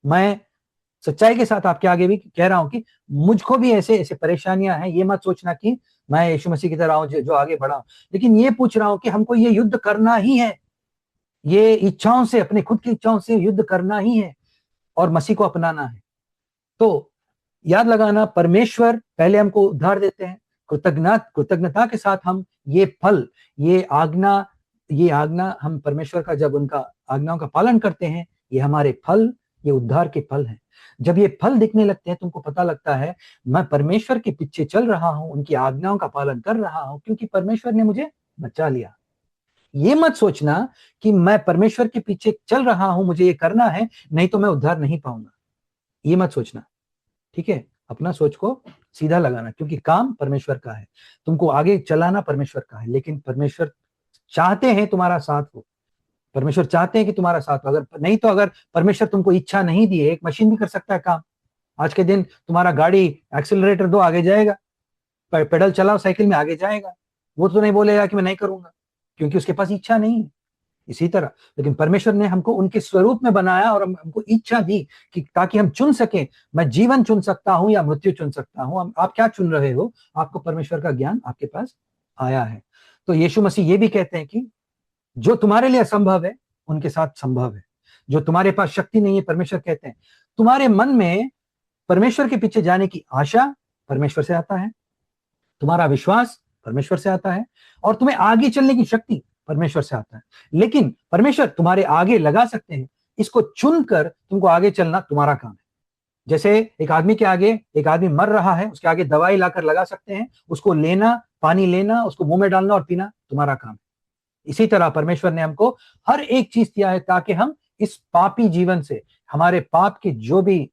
मैं सच्चाई के साथ आपके आगे भी कह रहा हूं कि मुझको भी ऐसे ऐसे परेशानियां हैं। ये मत सोचना कि मैं यीशु मसीह की तरह हूं जो आगे बढ़ा, लेकिन ये पूछ रहा हूं कि हमको ये युद्ध करना ही है। ये इच्छाओं से, अपने खुद की इच्छाओं से युद्ध करना ही है और मसीह को अपनाना है। तो याद लगाना, परमेश्वर पहले हमको उद्धार देते हैं, कृतज्ञता के साथ हम ये फल, ये आज्ञा हम परमेश्वर का जब उनका आज्ञाओं का पालन करते हैं, ये हमारे फल, ये उद्धार के फल हैं। जब ये फल दिखने लगते हैं, तुमको पता लगता है मैं परमेश्वर के पीछे चल रहा हूं, उनकी आज्ञाओं का पालन कर रहा हूं, क्योंकि परमेश्वर ने मुझे बचा लिया। ये मत सोचना कि मैं परमेश्वर के पीछे चल रहा हूं, मुझे ये करना है, नहीं तो मैं उद्धार नहीं पाऊंगा। ये मत सोचना, ठीक है? अपना सोच को सीधा लगाना, क्योंकि काम परमेश्वर का है, तुमको आगे चलाना परमेश्वर का है। लेकिन परमेश्वर चाहते हैं तुम्हारा साथ हो। परमेश्वर चाहते हैं कि तुम्हारा साथ हो। अगर नहीं तो, अगर परमेश्वर तुमको इच्छा नहीं दी है, एक मशीन भी कर सकता है काम। आज के दिन तुम्हारा गाड़ी एक्सेलरेटर दो, आगे जाएगा। पेडल चलाओ साइकिल में, आगे जाएगा। वो तो नहीं बोलेगा कि मैं नहीं करूंगा, क्योंकि उसके पास इच्छा नहीं है। इसी तरह लेकिन परमेश्वर ने हमको उनके स्वरूप में बनाया और हमको इच्छा दी कि ताकि हम चुन सके, मैं जीवन चुन सकता हूं या मृत्यु चुन सकता हूं। आप क्या चुन रहे हो? आपको परमेश्वर का ज्ञान आपके पास आया है। तो यीशु मसीह ये भी कहते हैं कि जो तुम्हारे लिए असंभव है उनके साथ संभव है। जो तुम्हारे पास शक्ति नहीं है, परमेश्वर कहते हैं तुम्हारे मन में परमेश्वर के पीछे जाने की आशा परमेश्वर से आता है, तुम्हारा विश्वास परमेश्वर से आता है, और तुम्हें आगे चलने की शक्ति परमेश्वर से आता है। लेकिन परमेश्वर तुम्हारे आगे लगा सकते हैं, इसको चुनकर तुमको आगे चलना तुम्हारा काम है। जैसे एक आदमी के आगे, एक आदमी मर रहा है, उसके आगे दवाई लाकर लगा सकते हैं, उसको लेना, पानी लेना, उसको मुंह में डालना और पीना तुम्हारा काम है। इसी तरह परमेश्वर ने हमको हर एक चीज दिया है ताकि हम इस पापी जीवन से, हमारे पाप के जो भी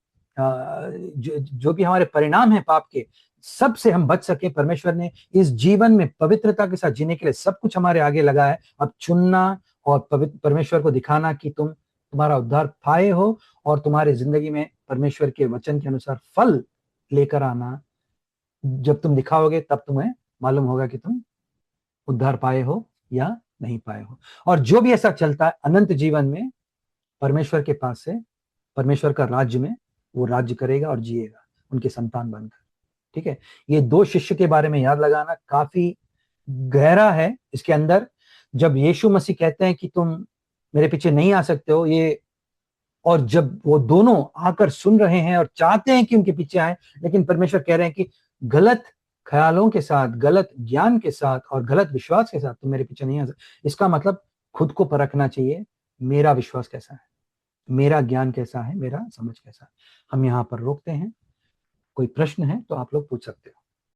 हमारे परिणाम है पाप के, सब से हम बच सके। परमेश्वर ने इस जीवन में पवित्रता के साथ जीने के लिए सब कुछ हमारे आगे लगा है। अब चुनना और परमेश्वर को दिखाना कि तुम्हारा उद्धार पाए हो, और तुम्हारी जिंदगी में परमेश्वर के वचन के अनुसार फल लेकर आना। जब तुम दिखाओगे तब तुम्हें मालूम होगा कि तुम उद्धार पाए हो या नहीं पाए हो। और जो भी ऐसा चलता है अनंत जीवन में, परमेश्वर के पास से, परमेश्वर का राज्य में वो राज्य करेगा और जिएगा उनके संतान बनकर। ठीक है? ये दो शिष्य के बारे में याद लगाना काफी गहरा है इसके अंदर। जब यीशु मसीह कहते हैं कि तुम मेरे पीछे नहीं आ सकते हो, ये, और जब वो दोनों आकर सुन रहे हैं और चाहते हैं कि उनके पीछे आए, लेकिन परमेश्वर कह रहे हैं कि गलत ख्यालों के साथ, गलत ज्ञान के साथ और गलत विश्वास के साथ तुम मेरे पीछे नहीं आ सकते। इसका मतलब खुद को परखना चाहिए, मेरा विश्वास कैसा है, मेरा ज्ञान कैसा है, मेरा समझ कैसा है। हम यहाँ पर रोकते हैं। कोई प्रश्न है तो आप लोग पूछ सकते हो।